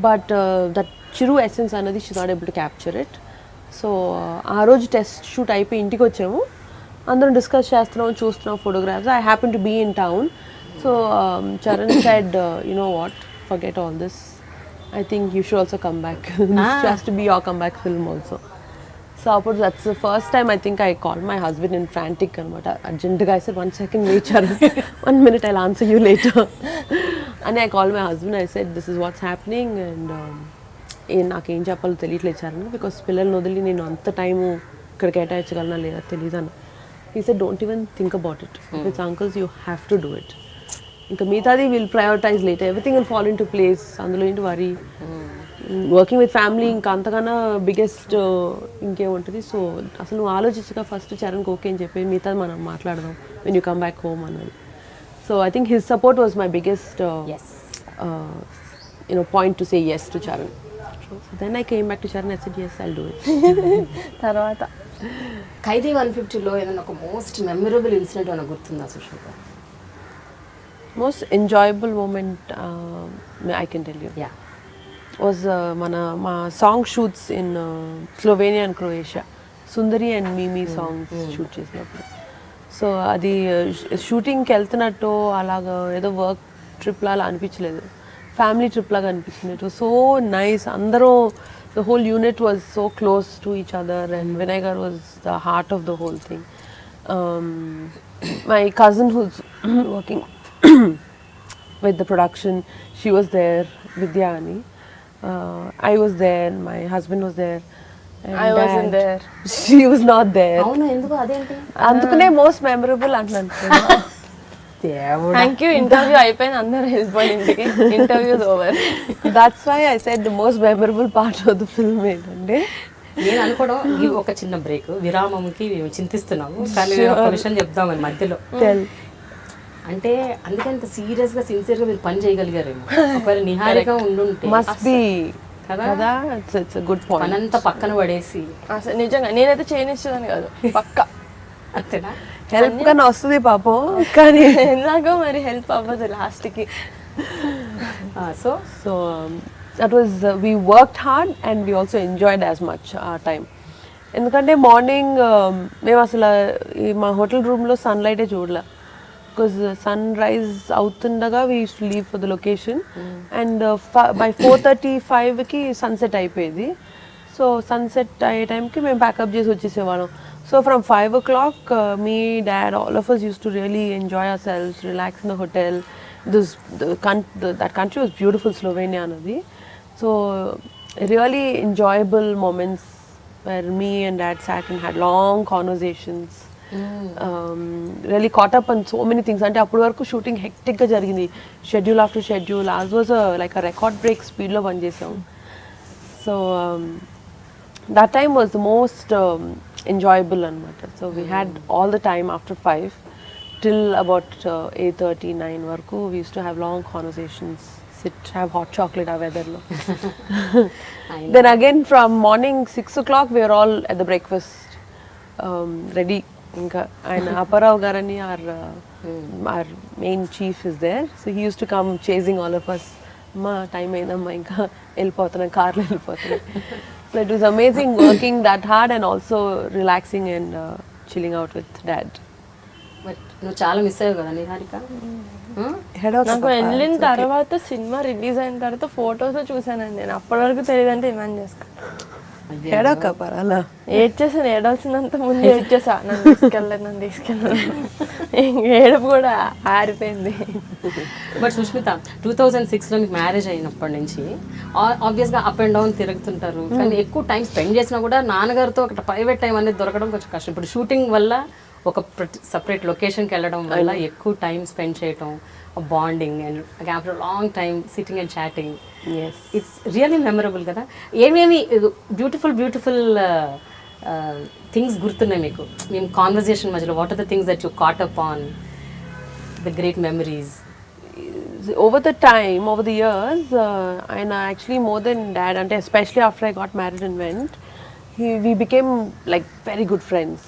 but that Chiru essence అన్నది she not able to capture it. So ఆ రోజు టెస్ట్ షూట్ అయిపోయి ఇంటికి వచ్చాము, అందరం డిస్కస్ చేస్తున్నాం, చూస్తున్నాం photographs. I happen to be in town. So Charan said, you know what, forget all this, I think you should also come back. This has to be your comeback film also. So that's the first time I think I called my husband in frantic anamata, urgent ga. I said, 1 second wait Charan, 1 minute, I'll answer you later. And I called my husband, I said this is what's happening, and నాకేం చెప్పాలో తెలియట్లేదు Charan, because పిల్లల్ని వదిలి నేను అంత time ఇక్కడ కేటాయించగలనా లేదా తెలియదు అన్న. He said don't even think about it, if it's uncles you have to do it. ఇంకా మిగతాది will prioritise later, everything will fall into place, అందులో ఏంటి వరీ. వర్కింగ్ విత్ ఫ్యామిలీ ఇంకా అంతకన్నా బిగ్గెస్ట్ ఇంకేముంటుంది. సో అసలు నువ్వు ఆలోచించగా ఫస్ట్ చరణ్కి ఓకే అని చెప్పి మిగతాది మనం మాట్లాడదాం when you come back home అన్నది. So I think his support was my biggest point to say yes to Charan. So then I came back to Sharan. I said, yes, I'll do it. తర్వాత ఖైదీ 150లో ఏదైనా ఒక most memorable incident ఏమైనా గుర్తుందా Sushmita? Most enjoyable moment, I can tell you, yeah. was my song shoots in Slovenia and Croatia. Sundari and Mimi songs shoot చేసినప్పుడు. So అది షూటింగ్కి వెళ్తున్నట్టు అలాగా ఏదో వర్క్ ట్రిప్ లాగా అనిపించలేదు, ఫ్యామిలీ ట్రిప్ లాగా అనిపించింది. It was so nice. అందరూ the whole unit was so close to each other and Vinayakar was the heart of the whole thing. My cousin who's working with the production, she was there, Vidya Ani. I was there, my husband was there. And I wasn't there. She was not there. అవును, ఎందుకు అదేంటి? అందుకనే most memorable అంటున్నాను. దేవుడా. Thank you, interview అయిపోయింది, అందరూ వెళ్ళిపోయి ఇంటికి, interview over. That's why I said the most memorable part of the film ఏంటంటే, నేను అనుకోవడం ఈ ఒక చిన్న బ్రేక్ విరామంకి మేము చింతిస్తున్నాము, కానీ నేను ఒక విషయం చెప్దామని మధ్యలో. అంటే అందుకే అంత సీరియస్గా సిన్సియర్గా మీరు పని చేయగలిగారేమో. ఒకవేళ నిహారిక ఉండుంటే must be కదా, it's a good point. పనంతా పక్కన పడేసి. అసలు నిజంగా నేనైతే చేయనిచ్చేదాన్ని కాదు, పక్క అంతేనా? హెల్ప్ కానీ వస్తుంది పాపం, కానీ ఎలాగో మరి హెల్ప్ అవ్వదు లాస్ట్కి. So that was we worked hard and we also enjoyed as much our time. ఎందుకంటే మార్నింగ్ మేము అసలు ఈ మా హోటల్ రూమ్లో సన్లైటే చూడలే, బికాజ్ సన్ రైజ్ అవుతుండగా we use to leave for the location and by 4:35కి సన్సెట్ అయిపోయేది. సో సన్సెట్ అయ్యే టైంకి మేము ప్యాకప్ చేసి వచ్చేసేవాళ్ళం. So from 5 o'clock me, dad, all of us used to really enjoy ourselves, relax in the hotel. That country was beautiful, Slovenia anadi. So really enjoyable moments where me and dad sat and had long conversations. Really caught up on so many things. Ante appudu varaku shooting hectic ga jarigindi, schedule after schedule. Ours was like a record break speed lo run chesam. So that time was the most enjoyable anamata. So we had all the time after 5 till about 8:30, 9 varaku we used to have long conversations, sit, have hot chocolate our weather lo. Then again from morning 6 o'clock we were all at the breakfast ready. ఇంకా ఆయన అప్పారావు గారని our main chief is there, so he used to come chasing all of us. అమ్మా time అయిందమ్మా, ఇంకా వెళ్ళిపోతున్నాం, కార్లో వెళ్ళిపోతున్నాం. So it was amazing working that hard and also relaxing and chilling out with dad. But నువ్వు చాలా miss అయ్యావు కదా నిహారిక. నాకు వెళ్ళిన తర్వాత సినిమా రిలీజ్ అయిన తర్వాత ఫొటోస్ చూసానండి, నేను అప్పటి వరకు తెలియదంటే ఇమాన్ చేసుకో. అలా ఏడ్చేసాను, ఏడాల్సినంత ముందు ఏడ్చేసా, నన్ను తీసుకెళ్ళలేదు. ఏడుపు కూడా ఆరిపోయింది. బట్ సుష్మిత 2006లో మీకు మ్యారేజ్ అయినప్పటి నుంచి ఆబ్వియస్గా అప్ అండ్ డౌన్ తిరుగుతుంటారు, కానీ ఎక్కువ టైం స్పెండ్ చేసినా కూడా నాన్నగారితో ఒక ప్రైవేట్ టైం అనేది దొరకడం కొంచెం కష్టం. ఇప్పుడు షూటింగ్ వల్ల ఒక సపరేట్ లొకేషన్కి వెళ్ళడం వల్ల ఎక్కువ టైం స్పెండ్ చేయటం, bonding and after long time sitting and chatting, it's really memorable కదా. ఏమేమి బ్యూటిఫుల్ థింగ్స్ గుర్తున్నాయి మీకు మేము కాన్వర్జేషన్ మధ్యలో? What are the things that you caught up on the great memories? Over the time, over the years, and actually more than dad, and especially after I got married and went, we became like very good friends.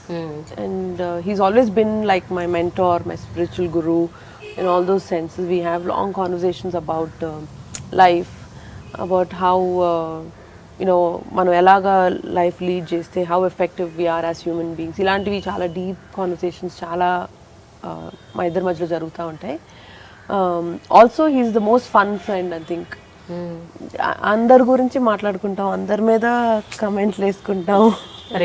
And he's always been like my mentor, my spiritual guru in all those senses. We have long conversations about life, about how మనం ఎలాగా life lead చేస్తే how effective we are as human beings. ఇలాంటివి చాలా deep conversations చాలా మా ఇద్దరి మధ్యలో జరుగుతూ ఉంటాయి. Also he's the most fun friend I think. అందరి గురించి మాట్లాడుకుంటాం, అందరి మీద కమెంట్లు వేసుకుంటాం. ఫర్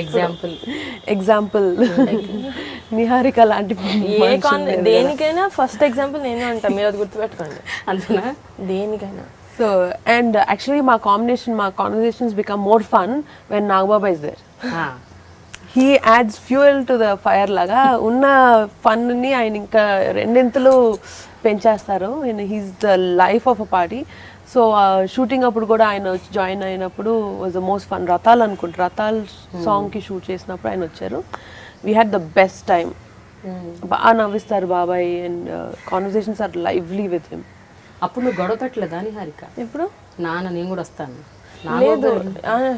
ఎగ్జాంపుల్ నిహారిక లాంటి దేనికైనా ఫస్ట్ ఎగ్జాంపుల్ నేను అంటా, మీరు అది గుర్తుపెట్టుకోండి. అంతేనా? దేనికైనా. So and actually my conversations become more fun when Nagbaba is there. He adds fuel to the fire laga. ఉన్న ఫన్ ని ఆయన ఇంకా రెండింతలు పెంచేస్తారు. He's the life of a party. So shooting అప్పుడు కూడా ఆయన వచ్చి జాయిన్ అయినప్పుడు was the most fun. Rathaal అనుకుంటా, రథాల్ సాంగ్కి షూట్ చేసినప్పుడు ఆయన వచ్చారు. We had the best time. బాగా నవ్విస్తారు బాబాయ్ and conversations are lively with him. అప్పుడు నువ్వు గొడవ పెట్టలేదా నిహారిక? ఇప్పుడు నాన్న నేను కూడా వస్తాను లేదు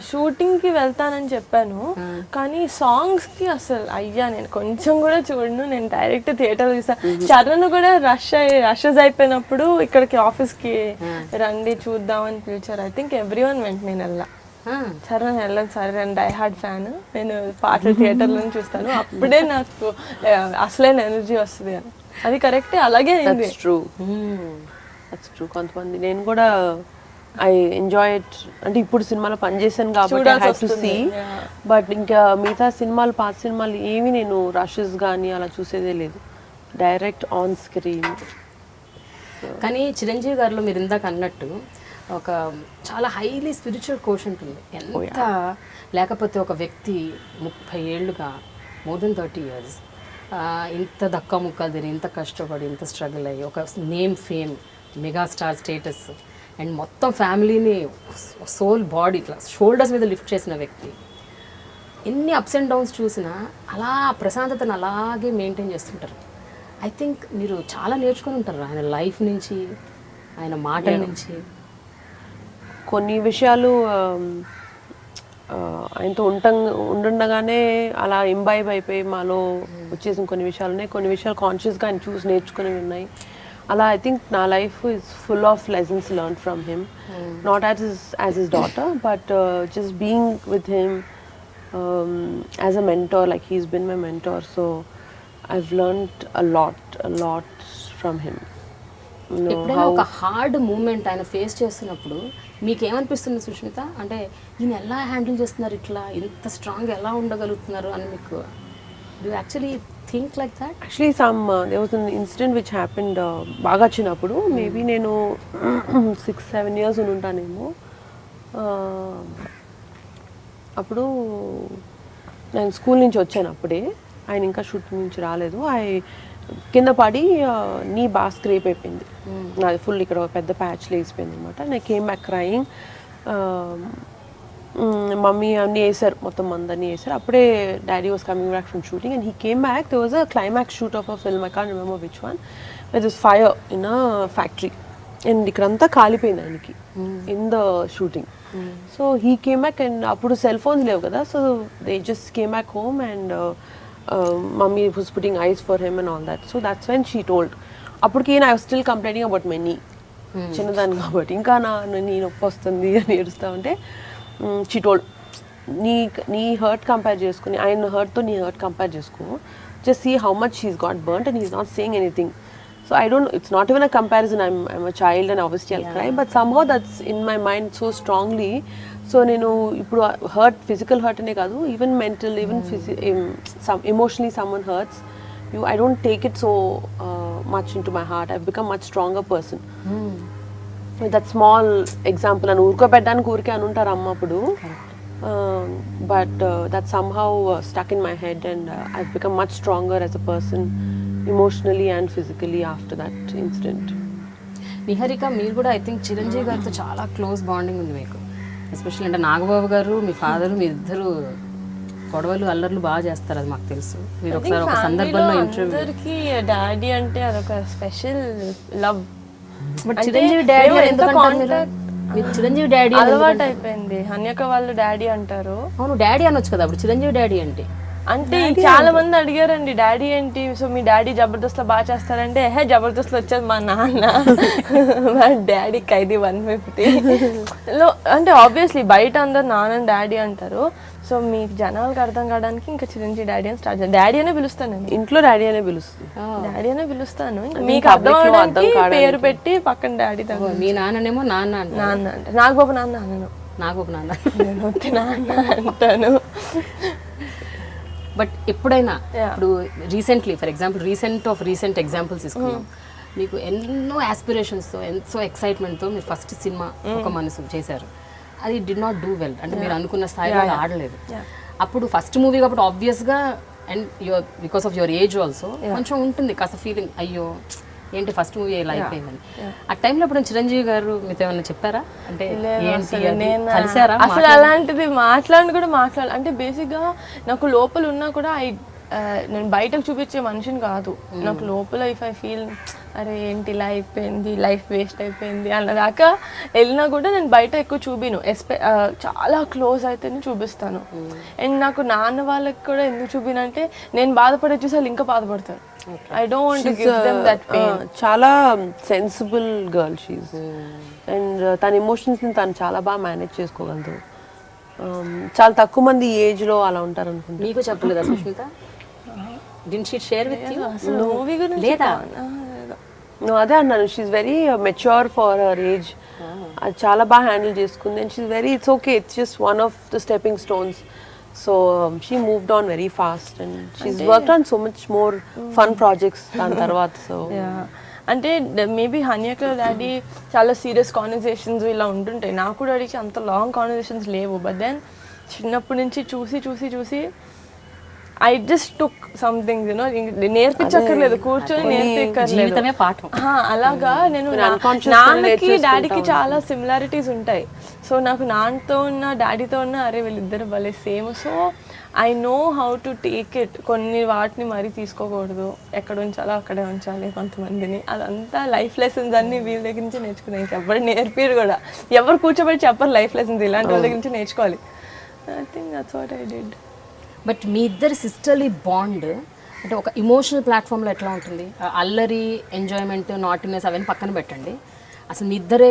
షూటింగ్ కి వెళ్తానని చెప్పాను, కానీ సాంగ్స్ కి అసలు అయ్యా నేను కొంచెం కూడా చూడను. నేను డైరెక్ట్ థియేటర్ చూసాను. చరణ్ కూడా రషెస్ అయిపోయినప్పుడు ఇక్కడికి ఆఫీస్ కి రండి చూద్దామని పిలిచారు. ఐ థింక్ ఎవ్రీవన్ వెంట, నేను వెళ్ళా. చరణ్ వెళ్ళను సరే, నేను డై హార్డ్ ఫ్యాన్, నేను పాటలు థియేటర్లో చూస్తాను, అప్పుడే నాకు అసలైన ఎనర్జీ వస్తుంది. అది కరెక్టే, అలాగే అయింది. That's true. కొంతమంది నేను కూడా ఐ ఎంజాయ్ ఇట్, అంటే ఇప్పుడు సినిమాలో పనిచేసాను కాబట్టి I had to see. But ఇంకా మిగతా సినిమాలు, పాత సినిమాలు ఏమి నేను రషెస్ కానీ అలా చూసేదే లేదు, డైరెక్ట్ ఆన్ స్క్రీన్. కానీ చిరంజీవి గారిలో మీరు ఇందాక అన్నట్టు ఒక చాలా హైలీ స్పిరిచువల్ కోషంట్ ఉంది. ఎంత లేకపోతే ఒక వ్యక్తి 30 ఏళ్ళుగా, మోర్ దెన్ 30 years ఇంత దక్కా ముక్కలు తిని, ఇంత కష్టపడి, ఇంత స్ట్రగుల్ అయ్యి, ఒక name, fame, megastar status and మొత్తం ఫ్యామిలీని సోల్ బాడీ ఇట్లా షోల్డర్స్ మీద లిఫ్ట్ చేసిన వ్యక్తి, ఎన్ని అప్స్ అండ్ డౌన్స్ చూసినా అలా ప్రశాంతతను అలాగే మెయింటైన్ చేస్తుంటారు. ఐ థింక్ మీరు చాలా నేర్చుకొని ఉంటారు ఆయన లైఫ్ నుంచి, ఆయన మాటల నుంచి. కొన్ని విషయాలు ఆయనతో ఉండుండగానే అలా ఇంబైబ్ అయిపోయి మాలో వచ్చేసిన కొన్ని విషయాలు ఉన్నాయి. కొన్ని విషయాలు కాన్షియస్గా ఆయన చూసి నేర్చుకునేవి ఉన్నాయి. అలా ఐ థింక్ నా life is full of lessons learn from him, not as his daughter, but just being with him as a mentor, like he's been my mentor. So I've learned a lot from him. ఎప్పుడైనా ఒక hard moment ఆయన face చేస్తున్నప్పుడు మీకేమనిపిస్తుంది సుష్మిత? అంటే ఈయన ఎలా handle చేస్తున్నారు, ఇట్లా ఇంత స్ట్రాంగ్ ఎలా ఉండగలుగుతున్నారు అని మీకు do actually think like that? Actually there was an incident which happened బాగా చిన్నప్పుడు, మేబీ నేను 6-7 years ఉంటానేమో. అప్పుడు నేను స్కూల్ నుంచి వచ్చాను, అప్పుడే ఆయన ఇంకా షూటింగ్ నుంచి రాలేదు. కింద పడి నీ బాగా స్క్రేప్ అయిపోయింది, నాది ఫుల్ ఇక్కడ పెద్ద ప్యాచ్ లేసిపోయింది అనమాట. నేను కేమ్ బ్యాక్ క్రయింగ్. మమ్మీ అన్నీ వేసారు, మొత్తం అందరినీ వేసారు. అప్పుడే daddy was coming back from shooting and he came back. There was a climax shoot of a film, I can't remember which one, with this fire in a factory and ఇక్కడంతా కాలిపోయింది ఆయనకి in the shooting. So he came back and అప్పుడు cell phones లేవు కదా, so they just came back home and mummy was putting ice for him and all that. So that's when she told. అప్పటికి I was still complaining about my knee, చిన్నదాన్ని కాబట్టి ఇంకా నీ నొప్పి వస్తుంది అని ఏడుస్తూ ఉంటే she told, నీ హర్ట్ కంపేర్ చేసుకుని ఆయన హర్ట్తో నీ హర్ట్ కంపేర్ చేసుకో, just see how much he's got burnt and he's not saying anything. So I don't, it's not even a comparison, I'm a child and obviously I'll cry, but somehow that's in my mind so strongly. So నేను ఇప్పుడు hurt, physical hurt అనే కాదు, even mental, even emotionally someone hurts you, I don't take it so much into my heart. I become much stronger person. That small example అని ఊరుకోబెట్టడానికి ఊరికే అని ఉంటారు అమ్మ అప్పుడు, but that somehow stuck in my head and I become much stronger as a person emotionally and physically after that incident. Niharika, మీరు కూడా I think Chiranjeevi గారితో చాలా క్లోజ్ బాండింగ్ ఉంది మీకు, ఎస్పెషల్లీ అంటే నాగబాబు గారు, మీ ఫాదర్, మీ ఇద్దరు గొడవలు అల్లర్లు బాగా చేస్తారు, అది మాకు తెలుసు. మీరు ఒకసారి ఒక సందర్భంలో ఇంటర్వ్యూకి డాడీ అంటే అదొక special love. But Chiranjeevi daddy Chiranjeevi daddy అలవాటు అయిపోయింది. హన్యక వాళ్ళు డాడీ అంటారు. అవును, డాడీ అనొచ్చు కదా అప్పుడు, చిరంజీవి డాడీ అంటే చాలా మంది అడిగారండి డాడీ ఏంటి, సో మీ డాడీ జబర్దస్త్ లో బాగా చేస్తారంటే, జబర్దస్త్ లో వచ్చేది మా నాన్న, మా డాడీ ఖైదీ 150 లో. అంటే ఆబ్వియస్లీ బయట అందరు నాన్న డాడీ అంటారు, సో మీకు జనాలకు అర్థం కావడానికి ఇంకా చిరంజీవి డాడీ అని స్టార్ట్ చేయాలి. డాడీ అనే పిలుస్తాను నేను ఇంట్లో, డాడీ అనే పిలుస్తాను. మీకు అర్థం అవడానికి పేరు పెట్టి పక్కన డాడీ. మీ నాన్ననేమో నాన్న అంటే నాగబాబు నాన్న అన్నను, నాగబాబు నాన్న నాన్న అంటాను. బట్ ఎప్పుడైనా ఇప్పుడు recently, for example recent examples తీసుకున్నాం, మీకు ఎన్నో ఆస్పిరేషన్స్తో, ఎంతో ఎక్సైట్మెంట్తో మీరు ఫస్ట్ సినిమా ఒక మనసు చేశారు, అది డి నాట్ డూ వెల్, అంటే మీరు అనుకున్న స్థాయిలో ఆడలేదు. అప్పుడు ఫస్ట్ మూవీ కాబట్టి ఆబ్వియస్గా, and your because of your age also కొంచెం ఉంటుంది కాస్త ఫీలింగ్, అయ్యో ఏంటి ఫస్ట్ మూవీ ఇలా అయిపోయిందని. ఆ టైంలో ఇప్పుడు చిరంజీవి గారు మీతో ఏమన్నా చెప్పారా, అంటే కలిసారా? అసలు అలాంటిది మాట్లాడాలి అంటే బేసిక్గా నాకు లోపల ఉన్నా కూడా నేను బయటకు చూపించే మనిషిని కాదు. నాకు లోపల ఇఫ్ ఐ ఫీల్ అరే ఏంటి ఇలా అయిపోయింది, లైఫ్ వేస్ట్ అయిపోయింది అన్నదాకా వెళ్ళినా కూడా నేను బయట ఎక్కువ చూపిను. చాలా క్లోజ్ అయితేనే చూపిస్తాను. అండ్ నాకు నాన్న వాళ్ళకి కూడా ఎందుకు చూపినంటే నేను బాధపడే చూసి వాళ్ళు ఇంకా బాధపడతారు. I don't want to give them that pain. చాలా సెన్సిబుల్ గర్ల్ షీస్. అండ్ తన ఎమోషన్స్ని తను చాలా బాగా మేనేజ్ చేసుకోగలదు. చాలా తక్కువ మంది ఏజ్లో అలా ఉంటారు అనుకుంటా. మీకు చెప్పలేదా Sushmita? Didn't she share with you? Movie గురించి లేదా? అదే అన్నాను, she's very mature for her age. అది చాలా బాగా హ్యాండిల్ చేసుకుంది. And she's very it's okay, it's just one of the stepping stones. So she moved on very fast and she's worked on so much more fun projects దాని తర్వాత. So అంటే maybe Hanyaka daddy చాలా serious conversations ఇలా ఉంటుంటాయి. నాకు డాడీకి అంత long conversations లేవు. బట్ దెన్ చిన్నప్పటి నుంచి చూసి చూసి చూసి I just took something you know, నేర్పించక్కర్లేదు, కూర్చొని నేర్పించక్కర్లేదు, అలాగా. నేను నాన్నకి డాడీకి చాలా సిమిలారిటీస్ ఉంటాయి. సో నాకు నాన్నతో ఉన్న డాడీతో ఉన్న అరే వీళ్ళిద్దరు భలే same. So I know how to take it. కొన్ని వాటిని మరీ తీసుకోకూడదు, ఎక్కడ ఉంచాలో అక్కడే ఉంచాలి కొంతమందిని. అదంతా లైఫ్ లెసన్స్ అన్ని వీళ్ళ దగ్గర నుంచి నేర్చుకున్నాను. ఇంకెవ్వరు నేర్పిరు కూడా, ఎవరు కూర్చోబెట్టి చెప్పరు లైఫ్ లెసన్స్, ఇలాంటి వాళ్ళ దగ్గర నుంచి నేర్చుకోవాలి. I think that's what I did. But మీ ఇద్దరి సిస్టర్లీ బాండ్ అంటే ఒక ఇమోషనల్ ప్లాట్ఫామ్లో ఎట్లా ఉంటుంది? అల్లరి, ఎంజాయ్మెంట్, నాటినెస్ అవన్నీ పక్కన పెట్టండి. అసలు మీ ఇద్దరే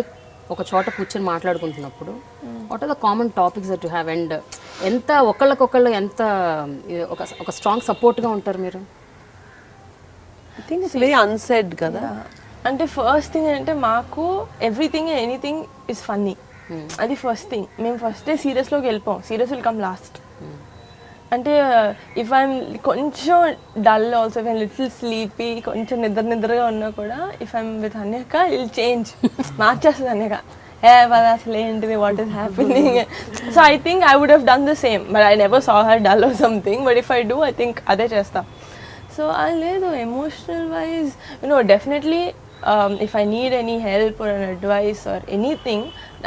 ఒక చోట కూర్చొని మాట్లాడుకుంటున్నప్పుడు what are the common topics that you have? And ఎంత ఒకళ్ళకొకళ్ళు ఎంత ఒక స్ట్రాంగ్ సపోర్ట్గా ఉంటారు మీరు? I think it's very unsaid కదా. అంటే ఫస్ట్ థింగ్ అంటే మాకు everything and anything is funny. అది ఫస్ట్ థింగ్. మేము ఫస్ట్ డే సీరియస్లోకి వెళ్ళిపోం, సీరియస్ విల్ కమ్ లాస్ట్. అంటే ఇఫ్ ఐఎమ్ కొంచెం dull also, if I'm little sleepy, కొంచెం నిద్రగా ఉన్నా కూడా if I'm with Hanyaka will change, మార్చేస్తుంది హన్యక. అసలు ఏంటిది, what is happening? So I think I would have done the same, but I never saw her dull or something. But if I do, I think అదే చేస్తా. So అది లేదు, emotional wise you know definitely if I need any help or an advice or anything,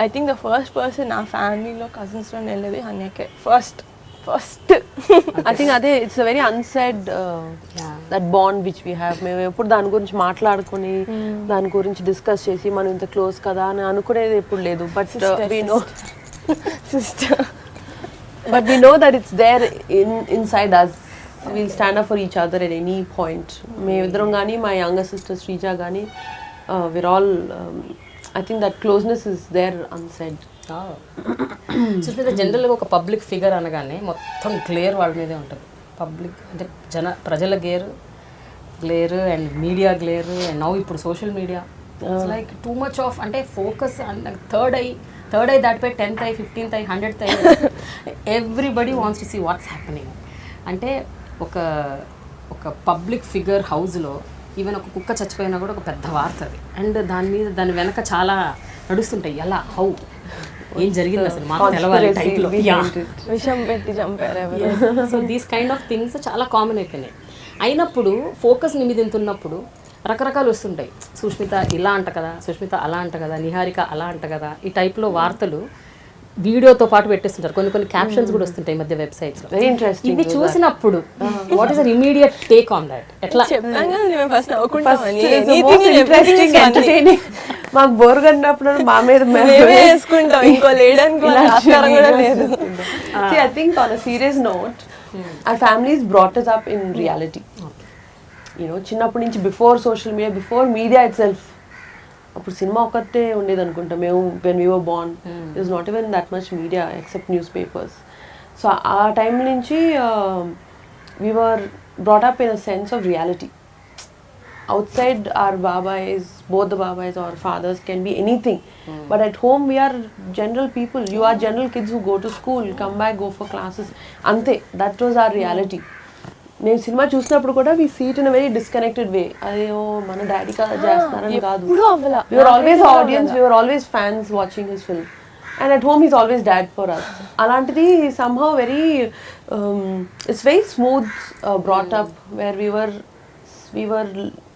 I think the first person నా ఫ్యామిలీలో కజిన్స్లో వెళ్ళేది హన్యకే first. I think అదే it's very unsaid that bond which we have. మేము ఎప్పుడు దాని గురించి మాట్లాడుకుని దాని గురించి డిస్కస్ చేసి మనం ఇంత క్లోజ్ కదా అని అనుకునేది ఎప్పుడు లేదు. But we know sister, but we know that it's there inside us. We'll stand up for each other at any point. మేమిద్దరం కానీ మా యంగర్ సిస్టర్ శ్రీజ కానీ we're all I think that closeness is there unsaid. Sushmita, జనరల్గా ఒక public figure అనగానే మొత్తం glare వాళ్ళ మీదే ఉంటుంది. పబ్లిక్ అంటే ప్రజల glare and media glare and now ఇప్పుడు social media like too much of అంటే ఫోకస్ థర్డ్ ఐ దాటిపై 10th eye 15th eye 100th eye everybody wants to see what's happening. అంటే ఒక పబ్లిక్ ఫిగర్ హౌస్లో ఈవెన్ ఒక కుక్క చచ్చిపోయినా కూడా ఒక పెద్ద వార్త అది. అండ్ దాని వెనక చాలా నడుస్తుంటాయి, ఎలా హౌ ఏం జరిగింది అసలు మాకు తెలవాలి టైప్లో, విషం పెట్టి చంపారు. So these kind of things చాలా కామన్ అయిపోయినాయి. అయినప్పుడు ఫోకస్ నిమిదింతున్నప్పుడు రకరకాలు వస్తుంటాయి. సుష్మిత ఇలా అంట కదా, సుష్మిత అలా అంట కదా, నిహారిక అలా అంట కదా, ఈ టైప్లో వార్తలు వీడియోతో పాటు పెట్టేస్తుంటారు. కొన్ని క్యాప్షన్స్ కూడా వస్తుంటాయి మధ్య వెబ్సైట్స్ లో. Very interesting. ఇవి చూసినప్పుడు what is your immediate take on that? ఎట్లా మాకు బోర్ కట్టినప్పుడు మా మీద వేసుకుంటాం, ఇంకో లేడానికి లేదు. I think on a serious note, our families brought us up in reality. You know, చిన్నప్పటి నుంచి before social media, before media it self, అప్పుడు సినిమా ఒక్కటే ఉండేది అనుకుంటా మేము when we were born. There was not even that much media except newspapers. So ఆ time నుంచి we were brought up in a sense of reality. Outside our babais, both the babais or fathers can be anything. But at home we are general people. You are general kids who go to school, come back, go for classes. Ante, that was our reality. నేను cinema చూసినప్పుడు కూడా we see it in a very disconnected way. అయ్యో మన daddy కదా చేస్తున్నారని కాదు. We were always audience, we were always fans watching his film. And at home he's always dad for us. అలాంటిది somehow very it's very smooth brought up where we were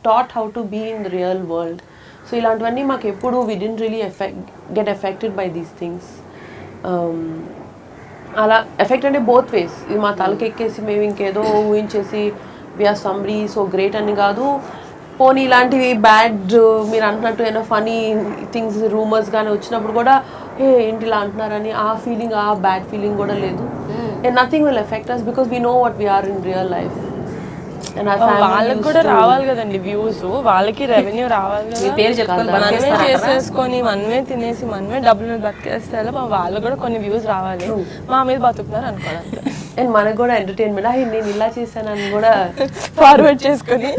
taught how to be in the real world. So ఇలాంటివన్నీ మాకు ఎప్పుడు we didn't really get affected by these things. అలా effect అంటే both ways. ఇది మా తలకెక్కేసి మేము ఇంకేదో ఊహించేసి వీఆర్ సంబడి సో గ్రేట్ అని కాదు. పోనీ ఇలాంటివి బ్యాడ్ మీరు అంటున్నట్టు ఏమైనా ఫనీ థింగ్స్ రూమర్స్ కానీ వచ్చినప్పుడు కూడా ఏంటి ఇలా అంటున్నారని ఆ ఫీలింగ్, ఆ బ్యాడ్ ఫీలింగ్ కూడా లేదు. And nothing will effect us because we know what we are in real life. వాళ్ళకి కూడా రావాలి కదండి వ్యూస్, వాళ్ళకి రెవెన్యూ రావాలి కదా. మనమే చేసేసుకొని మనమే తినేసి మనమే డబ్బులు బతికేస్తే వాళ్ళు కూడా కొన్ని వ్యూస్ రావాలి, మా మీద బతుకుతున్నారు అనుకోవడానికి. అండ్ మనకు కూడా ఎంటర్టైన్మెంట్, నేను ఇలా చేశానని కూడా ఫార్వర్డ్ చేసుకొని.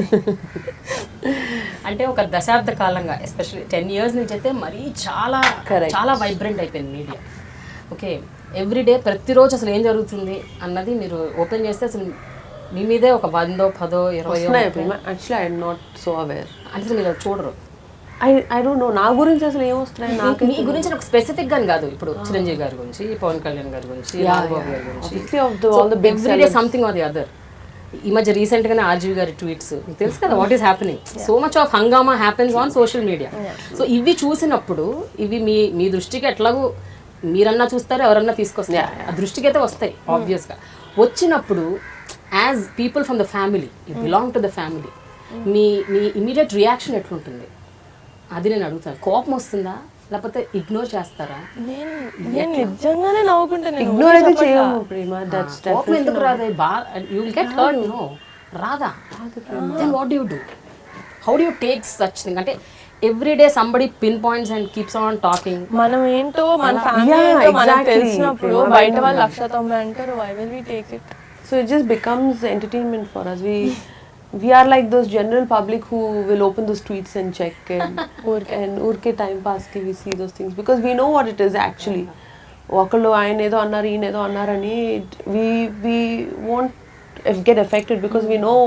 అంటే ఒక దశాబ్ద కాలంగా ఎస్పెషల్లీ 10 years నుంచి అయితే మరీ చాలా చాలా వైబ్రెంట్ అయిపోయింది మీడియా. ఓకే, ఎవ్రీడే ప్రతిరోజు అసలు ఏం జరుగుతుంది అన్నది మీరు ఓపెన్ చేస్తే అసలు మీ మీదే ఒక 100, 10, 20. Actually I'm not so aware. అంటే మీరు చూడరు. ఐ డోంట్ నో నా గురించి అసలు ఏమొస్తున్నాయి నాకు. మీ గురించి నాకు స్పెసిఫిక్ గాని కాదు, ఇప్పుడు చిరంజీవి గారి గురించి, పవన్ కళ్యాణ్ గారి గురించి, రాఘబాబు గారి గురించి, everyday something or the other. ఈ మధ్య రీసెంట్ గానే ఆర్జీవి గారి ట్వీట్స్ మీకు తెలుసు కదా, what is happening. So much of hungama happens on social media. So ఇవి చూసినప్పుడు ఇవి మీ దృష్టికి ఎట్లాగూ మీరన్నా చూస్తారు, ఎవరన్నా తీసుకొస్తారు, ఆ దృష్టికి అయితే వస్తాయి ఆబ్వియస్గా. వచ్చినప్పుడు as people from the family, you belong to the family, me immediate reaction ఎట్లుంటుంది అది నేను అడుగుతాను. కోపం వస్తుందా లేకపోతే ఇగ్నోర్ చేస్తారా? నేను నిజంగానే నవ్వుకుంటాను. ఇగ్నోర్ అయితే చేయము ప్రేమ. కోపం ఎందుకు రాదు? You will get hurt. No, రాదా? Then what do you do? How do you take such thing? అంటే everyday somebody pin points and keeps on talking. మనం ఏంటో మన ఫ్యామిలీ ఏంటో మనకు తెలిసినప్పుడు బయట వాళ్ళు 190 అంటారు. Why will we take it? So it just becomes entertainment for us. We are like those general public who will open those tweets and check and urke time pass ki we see those things because we know what it is actually. Okallo ayana edo annaru ee edo annarani we won't get affected because we know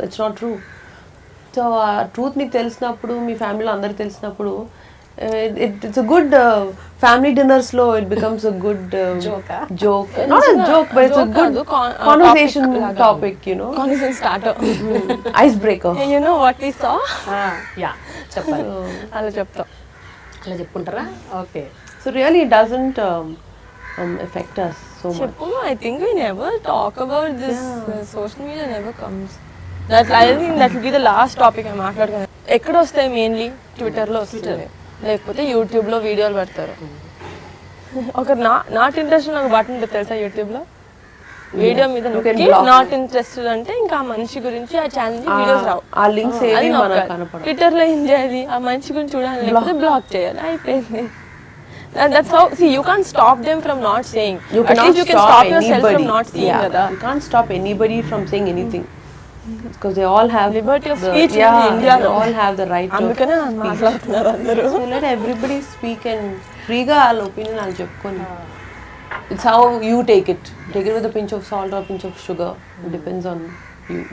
it's not true. So truth meeku telisnappudu mee family lo andaru telisnappudu it's a good family dinners lo it becomes a good joke. Not a joke but it's a good conversation topic, you know, conversation starter. Icebreaker. You know what we saw? Yeah చెప్పాలి. అలా చెప్తా, అలా చెప్పుకుంటారా? Okay. So really it doesn't affect us so much. చెప్పు. I think we never talk about this. Social media never comes. I think that will be the last topic I మాట్లాడుకున్నాను. ఎక్కడ వస్తాయి? Mainly ట్విట్టర్లో వస్తుంది, లేకపోతే యూట్యూబ్లో వీడియోలు పెడతారు. ఒక నాట్ ఇంట్రెస్టెడ్ ఒక బటన్ ఉంటుంది తెలుసా యూట్యూబ్లో, వీడియో మీద నాట్ ఇంట్రెస్టెడ్ అంటే ఇంకా ఆ మనిషి గురించి ఆ ఛానల్ వీడియోస్ రావు. ఆ లింక్స్ ఏవి మనకు కనపడవు. ట్విట్టర్లో ఏం చేయాలి? ఆ మనిషి గురించి చూడాలి, లేకపోతే బ్లాక్ చేయాలి, అయిపోయింది. That's how. See, you can't stop them from not saying. You can stop yourself from not saying. You can't stop anybody from saying anything. Because they all have liberty of speech in India. They all have the right to అందుకనే మాట్లాడుతున్నారు అందరూ. So let everybody speak and freega all opinion I'll చెప్పుకొని. It's how you take it. Take it with a pinch of salt or a pinch of sugar. It depends on you.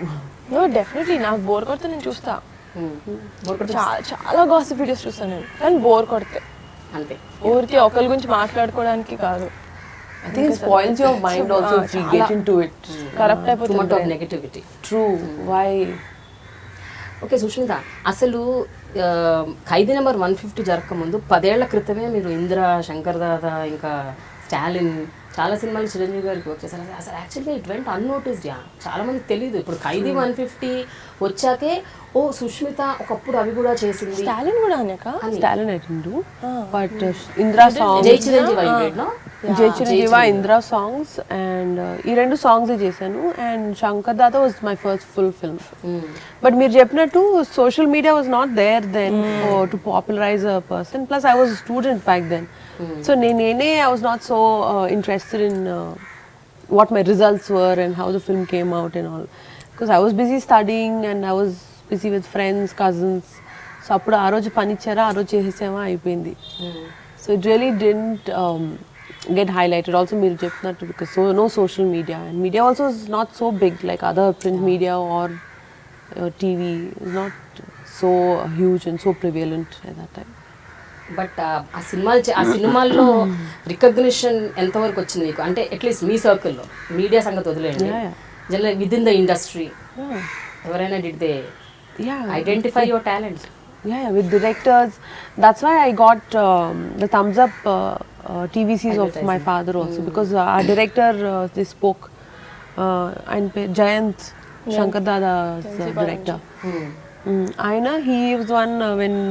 No, definitely. నాకు bore కొడితే నేను చూస్తా. చాలా gossip videos చూస్తాను నేను, కానీ bore కొడితే అంతే. ఊరికి ఒకరి గురించి మాట్లాడుకోవడానికి కాదు. I think it spoils your mind also if you get into it. Corrupt అయిపోతుంది. Too much of negativity. True. Why? Okay Sushmita, అసలు ఖైదీ నెంబర్ 150 జరగకముందు 10 ఏళ్ల క్రితమే మీరు ఇందిర, శంకర్ దాదా, ఇంకా స్టాలిన్ చాలా సినిమాలు చిరంజీవి గారికి వర్క్ చేశారు. అసలు యాక్చువల్గా ఇట్ వెంట్ అన్నోటిస్డ్. చాలా మందికి తెలియదు. ఇప్పుడు ఖైదీ 150 వచ్చాకే ఓ సుష్మిత ఒకప్పుడు అవి కూడా చేసింది. స్టాలిన్ కూడా అనేక Stalin I didn't do. But Indra songs. జై చిరంజీవి అయిపోయాడు. Jai Chiranjeeva, Indra songs and ఈ రెండు సాంగ్స్ చేశాను. And Shankar Dada was my first full film. But మీరు చెప్పినట్టు social media was not there then to popularize a person. Plus I was a student back then. So I was not so interested in what my results were and how the film came out and all. Because I was busy studying and I was busy with friends, cousins. So అప్పుడు ఆ రోజు పని ఇచ్చారా, ఆ రోజు చేసేసామా, అయిపోయింది. So it really didn't get highlighted. Also మీరు చెప్తున్నట్టు because no social media, and media also is not so big like other print media or TV is not so huge and so prevalent at that time. But ఆ సినిమాల్లో recognition ఎంతవరకు వచ్చింది మీకు? అంటే at least మీ సర్కిల్లో, media సంగతి వదిలేండి, general with in the industry ఎవరైనా did they identify your talent? Yeah, with directors. That's why I got the thumbs up TVCs of my father also, because our director they spoke and Jayant Shankar Dada's director. Aina, he was one when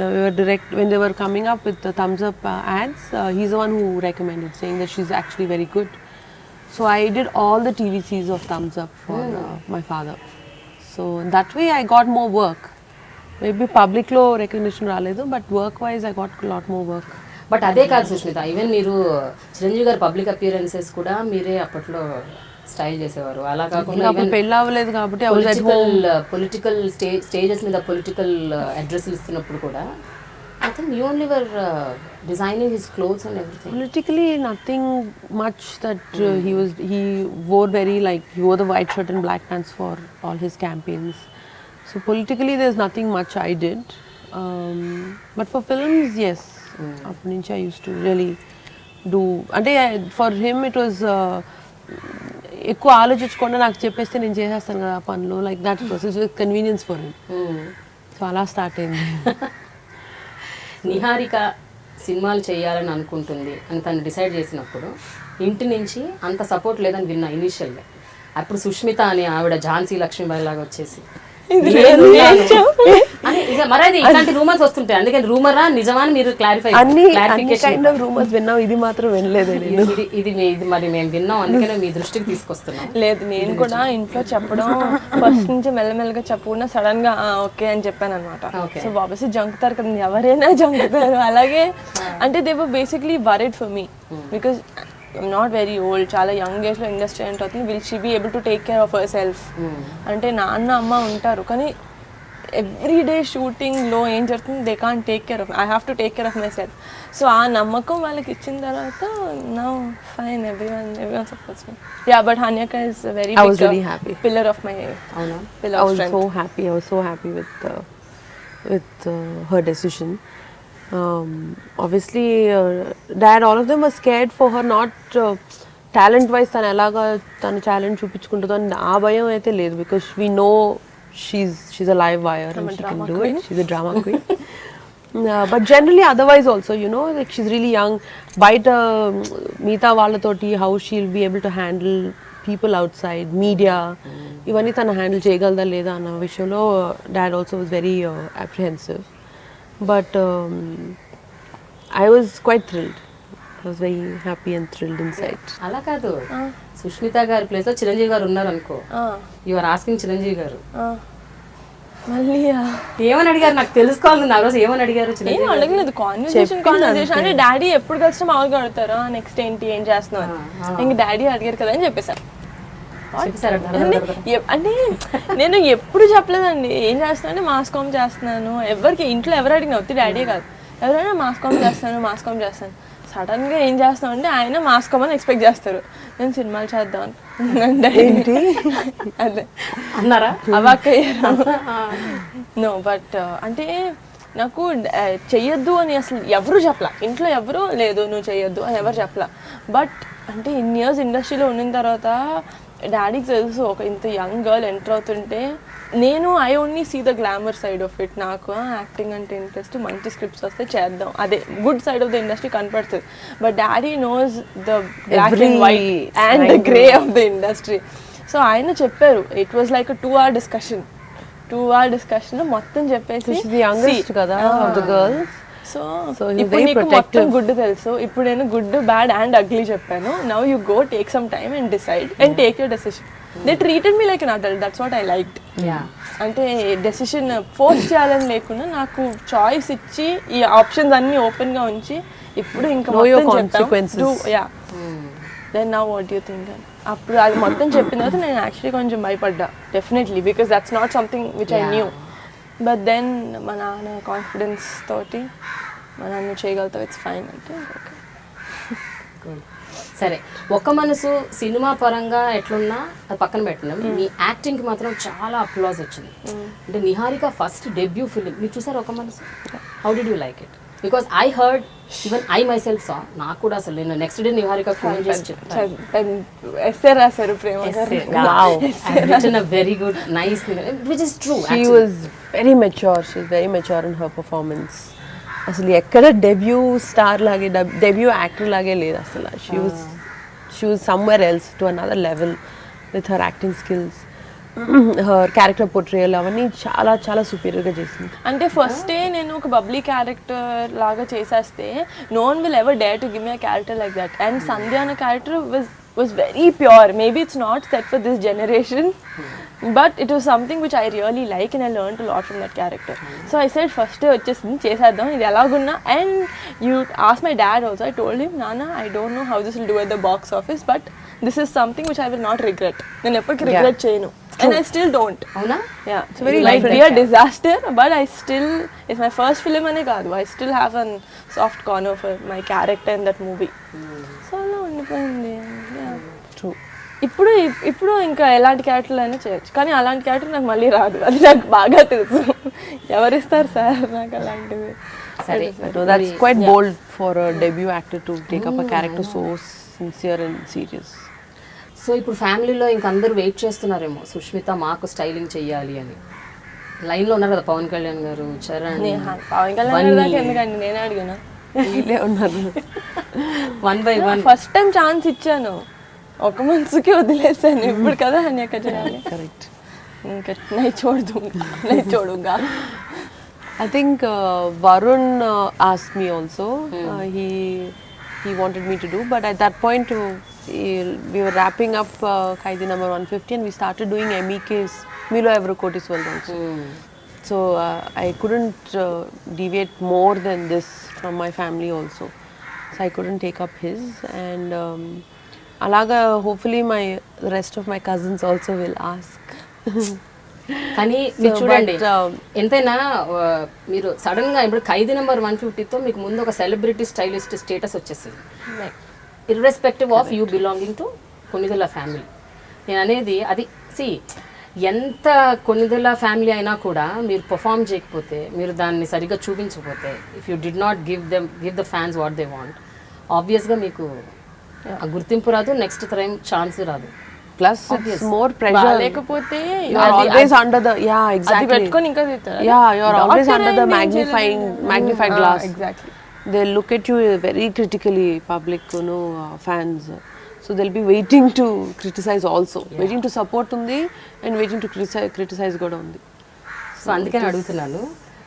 when they were coming up with the thumbs up ads. He's the one who recommended, saying that she's actually very good. So I did all the TVCs of thumbs up for my father. So that way I got more work. Maybe public lo recognition raledu, but work wise I got a lot more work. But అదే కాదు Sushmita, even మీరు చిరంజీవి గారి public appearances కూడా మీరే అప్పట్లో style చేసేవారు. అలా కాకుండా పెళ్ళి అవ్వలేదు కాబట్టి పొలిటికల్ స్టేజెస్ మీద పొలిటికల్ అడ్రస్లు ఇస్తున్నప్పుడు కూడా I think you only were designing his clothes and everything. Politically, nothing much that he wore he wore the white shirt and black pants for all his campaigns. So politically, there's nothing much I did. But for films, yes. After Ninja, I used to really do. And for him, it was ఎక్కువ ఆలోచించకుండా నాకు చెప్పేస్తే నేను చేసేస్తాను కదా పనులు, like that was convenience for him. So అలా start అయింది. నిహారిక సినిమాలు చేయాలని అనుకుంటుంది అని తను డిసైడ్ చేసినప్పుడు ఇంటి నుంచి అంత సపోర్ట్ లేదని విన్నా ఇనీషియల్గా. అప్పుడు సుష్మిత అని ఆవిడ ఝాన్సీ లక్ష్మీబాయి లాగా వచ్చేసి మరి అది ఇట్లాంటి రూమర్స్ వస్తుంటాయి, అందుకని రూమరా నిజమా అని మీరు క్లారిఫికేషన్ రూమర్స్ విన్నాం, ఇది మాత్రం వినలేదు. ఇది మరి మేము విన్నాం, అందుకనే మీ దృష్టికి తీసుకొస్తున్నాం. లేదు, నేను కూడా ఇంట్లో చెప్పడం ఫస్ట్ నుంచి మెల్లమెల్లగా చెప్పకుండా సడన్ గా ఓకే అని చెప్పాను అనమాట. సో ఆబ్వియస్లీ జంకుతారు కదా, ఎవరైనా జంకుతారు. అలాగే అంటే they were basically worried for me because I'm not very old, చాలా యంగ్ ఏజ్ లో ఇండస్ట్రీ ఎంటర్ అవుతుంది. Will she be able to take care of her self అంటే నాన్న అమ్మ ఉంటారు, కానీ ఎవ్రీ డే షూటింగ్లో ఏం జరుగుతుంది, they can't take care of, I have to take care of my self. So ఆ నమ్మకం వాళ్ళకి ఇచ్చిన తర్వాత now fine, everyone supports me. Yeah, but Hanyaka is a very big pillar of my pillar of strength. I was so happy with her decision. Obviously dad, all of them were scared for her, not talent wise tanu elaga tanu talent చూపించుకుంటుందో అని ఆ భయం అయితే లేదు, because we know she's a live wire and she can do it. She's a drama queen. But generally otherwise also, you know, like she's really young. Bite meeta వాళ్ళతోటి how she'll be able to handle people outside, media, ఇవన్నీ తను handle చేయగలదా లేదా అన్న విషయంలో dad also was very apprehensive. But I was quite thrilled. I was very happy and thrilled inside. అలా కాదు, సుష్మిత గారి ప్లేస్ లో చిరంజీవి గారు ఉన్నారు అనుకో, యు ఆర్ ఆస్కింగ్ చిరంజీవి గారు మళ్ళీ ఏమని అడిగారు నాకు తెలుసుకోవాలి. ఆ రోజు ఏమని అడిగారు? ఏం అడగలేదు, కాన్వర్సేషన్ అంటే డాడీ ఎప్పుడు కలిసినా మామూలుగా అడుగుతారు నెక్స్ట్ ఏంటి ఏం చేస్తున్నావు, ఇంక డాడీ అడిగారు కదా అని చెప్పేశారు. అంటే నేను ఎప్పుడు చెప్పలేదండి ఏం చేస్తున్నా అంటే మాస్కామ్ చేస్తున్నాను. ఎవరికి ఇంట్లో ఎవరు అడిగినా వద్దు డాడీ కాదు, ఎవరైనా మాస్కామ్ చేస్తాను. సడన్ గా ఏం చేస్తాం అంటే ఆయన మాస్కామ్ అని ఎక్స్పెక్ట్ చేస్తారు, నేను సినిమాలు చేద్దాం అదే అన్నారా, అవాక్కయ్యారు. నో బట్ అంటే నాకు చెయ్యొద్దు అని అసలు ఎవరు చెప్పలా, ఇంట్లో ఎవరు లేదు నువ్వు చెయ్యొద్దు అని ఎవరు చెప్పలా. బట్ అంటే ఇన్ని ఇయర్స్ ఇండస్ట్రీలో ఉన్న తర్వాత డాడీకి తెలుసు ఒక ఇంత యంగ్ గర్ల్ ఎంటర్ అవుతుంటే, నేను I only see the glamour side of it. నాకు యాక్టింగ్ అంటే ఇంట్రెస్ట్, మంచి స్క్రిప్ట్స్ వస్తే చేద్దాం, అదే good side of the industry కనపడుతుంది. But daddy knows the black and white and the grey of the industry. So ఆయన చెప్పారు, it was like 2 hour discussion. 2 hour discussion మొత్తం చెప్పేసి కదా సో ఇప్పుడు నీకు మొత్తం గుడ్ తెలుసు, ఇప్పుడు నేను గుడ్ బ్యాడ్ అండ్ అగ్లీ చెప్పాను, now you go take some time and decide and take your decision. They treated me like an adult, that's what I liked. అంటే డెసిషన్ ఫోర్స్ చేయాలని లేకుండా నాకు చాయిస్ ఇచ్చి ఈ ఆప్షన్స్ అన్ని ఓపెన్ గా ఉంచి ఇప్పుడు ఇంకా then now what you think. అప్పుడు అది మొత్తం చెప్పిన తర్వాత నేను యాక్చువల్లీ కొంచెం భయపడ్డా definitely, because that's not something which I knew. But then మా నాన్న కాన్ఫిడెన్స్ తోటి మా నాన్న చేయగలుగుతావు, ఇట్స్ ఫైన్ అంటే సరే. ఒక్క మనసు సినిమా పరంగా ఎట్లున్నా అది పక్కన పెట్టినాం, మీ యాక్టింగ్కి మాత్రం చాలా అప్లాజ్ వచ్చింది. అంటే నిహారిక ఫస్ట్ డెబ్యూ ఫిలిం మీరు చూసారు Oka Manasu, how did you like it? Because I heard, even I myself saw, నాకు కూడా అసలు నేను నెక్స్ట్ డే నిహారిక ఫోన్ చేసి చెప్పాను రాశారు ప్రేమ very good nice, which is true. She was very mature. She was very mature in her performance. అసలు ఎక్కడ డెబ్యూ స్టార్ లాగే డెబ్యూ యాక్టర్ లాగే లేదు అసలు. She was somewhere else, to another level with her acting skills. Her character portrayal అవన్నీ చాలా చాలా సుపీరియర్గా చేసింది. అంటే ఫస్టే నేను ఒక బబ్లీ క్యారెక్టర్ లాగా చేసేస్తే no one will ever dare to give me a character like that. And Sandhya అనే character was very pure. Maybe it's not set for this generation, but it was something which I really like and I learned a lot from that character. So I said first day వచ్చేసింది చేసేద్దాం ఇది ఎలాగున్నా. And you asked my dad also. I told him, Nana, I don't know how this will do at the box office, but this is something which I will not regret. నేను ఎప్పటికీ regret చేయను. And I still don't. అవునా? Yeah, it's very like be a disaster, but I still, it's my first film అనే కాదు, I still have a soft corner for my character in that movie. So అలా ఉండిపోయింది. True. ఇప్పుడు ఇంకా ఎలాంటి క్యారెక్టర్లు అయినా చేయొచ్చు, కానీ అలాంటి క్యారెక్టర్ నాకు మళ్ళీ రాదు, అది నాకు బాగా తెలుసు. ఎవరిస్తారు సార్ నాకు అలాంటివి? సరే, that's quite bold for a debut actor to take up a character so sincere and serious. So ఇప్పుడు ఫ్యామిలీలో ఇంక అందరూ వెయిట్ చేస్తున్నారేమో సుష్మిత మాకు స్టైలింగ్ చెయ్యాలి అని. లైన్లో ఉన్నారు కదా పవన్ కళ్యాణ్ గారు, చరణ్, పవన్ కళ్యాణ్ గారు దాకా ఎందుకండి, నేనే అడిగాను. వీళ్ళే ఉన్నారు. 1 by 1 ఫస్ట్ టైం ఛాన్స్ ఇచ్చాను, ఒక మనసుకి వదిలేసాను. ఇప్పుడు కదా అని అక్కడ చేయాలి. కరెక్ట్. ఇంకా నై చూడుగా. I think Varun asked me also. He wanted me to do, but at that point we were wrapping up Kaidi number 150 and we started doing MEK's Milo Evro Kotis world also. So I couldn't deviate more than this from my family also. So I couldn't take up his, and alaga hopefully the rest of my cousins also will ask. కానీ మీరు చూడండి ఎంతైనా మీరు sudden గా ఇప్పుడు ఖైదీ number 150తో మీకు ముందు ఒక సెలబ్రిటీ స్టైలిస్ట్ స్టేటస్ వచ్చేసింది, irrespective of you belonging to Konidela family. నేను అనేది అది ఎంత కొనిదెల ఫ్యామిలీ అయినా కూడా మీరు పర్ఫామ్ చేయకపోతే, మీరు దాన్ని సరిగ్గా చూపించకపోతే, if you did not give the fans what they want, ఆబ్వియస్గా మీకు ఆ గుర్తింపు రాదు, నెక్స్ట్ టైం ఛాన్స్ రాదు. Plus it's more pressure. లేకపోతే you are always under the exactly. పెట్టుకొని ఇంకా తింటారు. You are always under the magnified glass. Exactly. They look at you very critically, public, fans. So they'll be waiting to criticize also. Waiting to support undi and waiting to criticize కూడా ఉంది. So అందుకని అడుగుతున్నాను.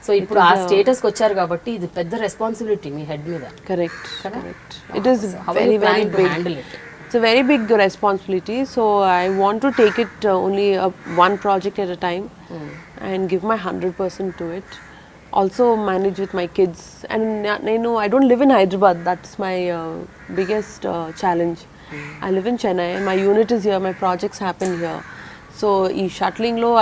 So ఇప్పుడు ఆ స్టేటస్కి వచ్చారు కాబట్టి ఇది పెద్ద రెస్పాన్సిబిలిటీ మీ హెడ్ మీద. Correct. It is very big. Handle it. It's a very big responsibility, so I want to take it only one project at a time and give my 100% to it. Also manage with my kids, and I don't live in Hyderabad. That's my biggest challenge. I live in Chennai and my unit is here, my projects happen here. So shuttling low,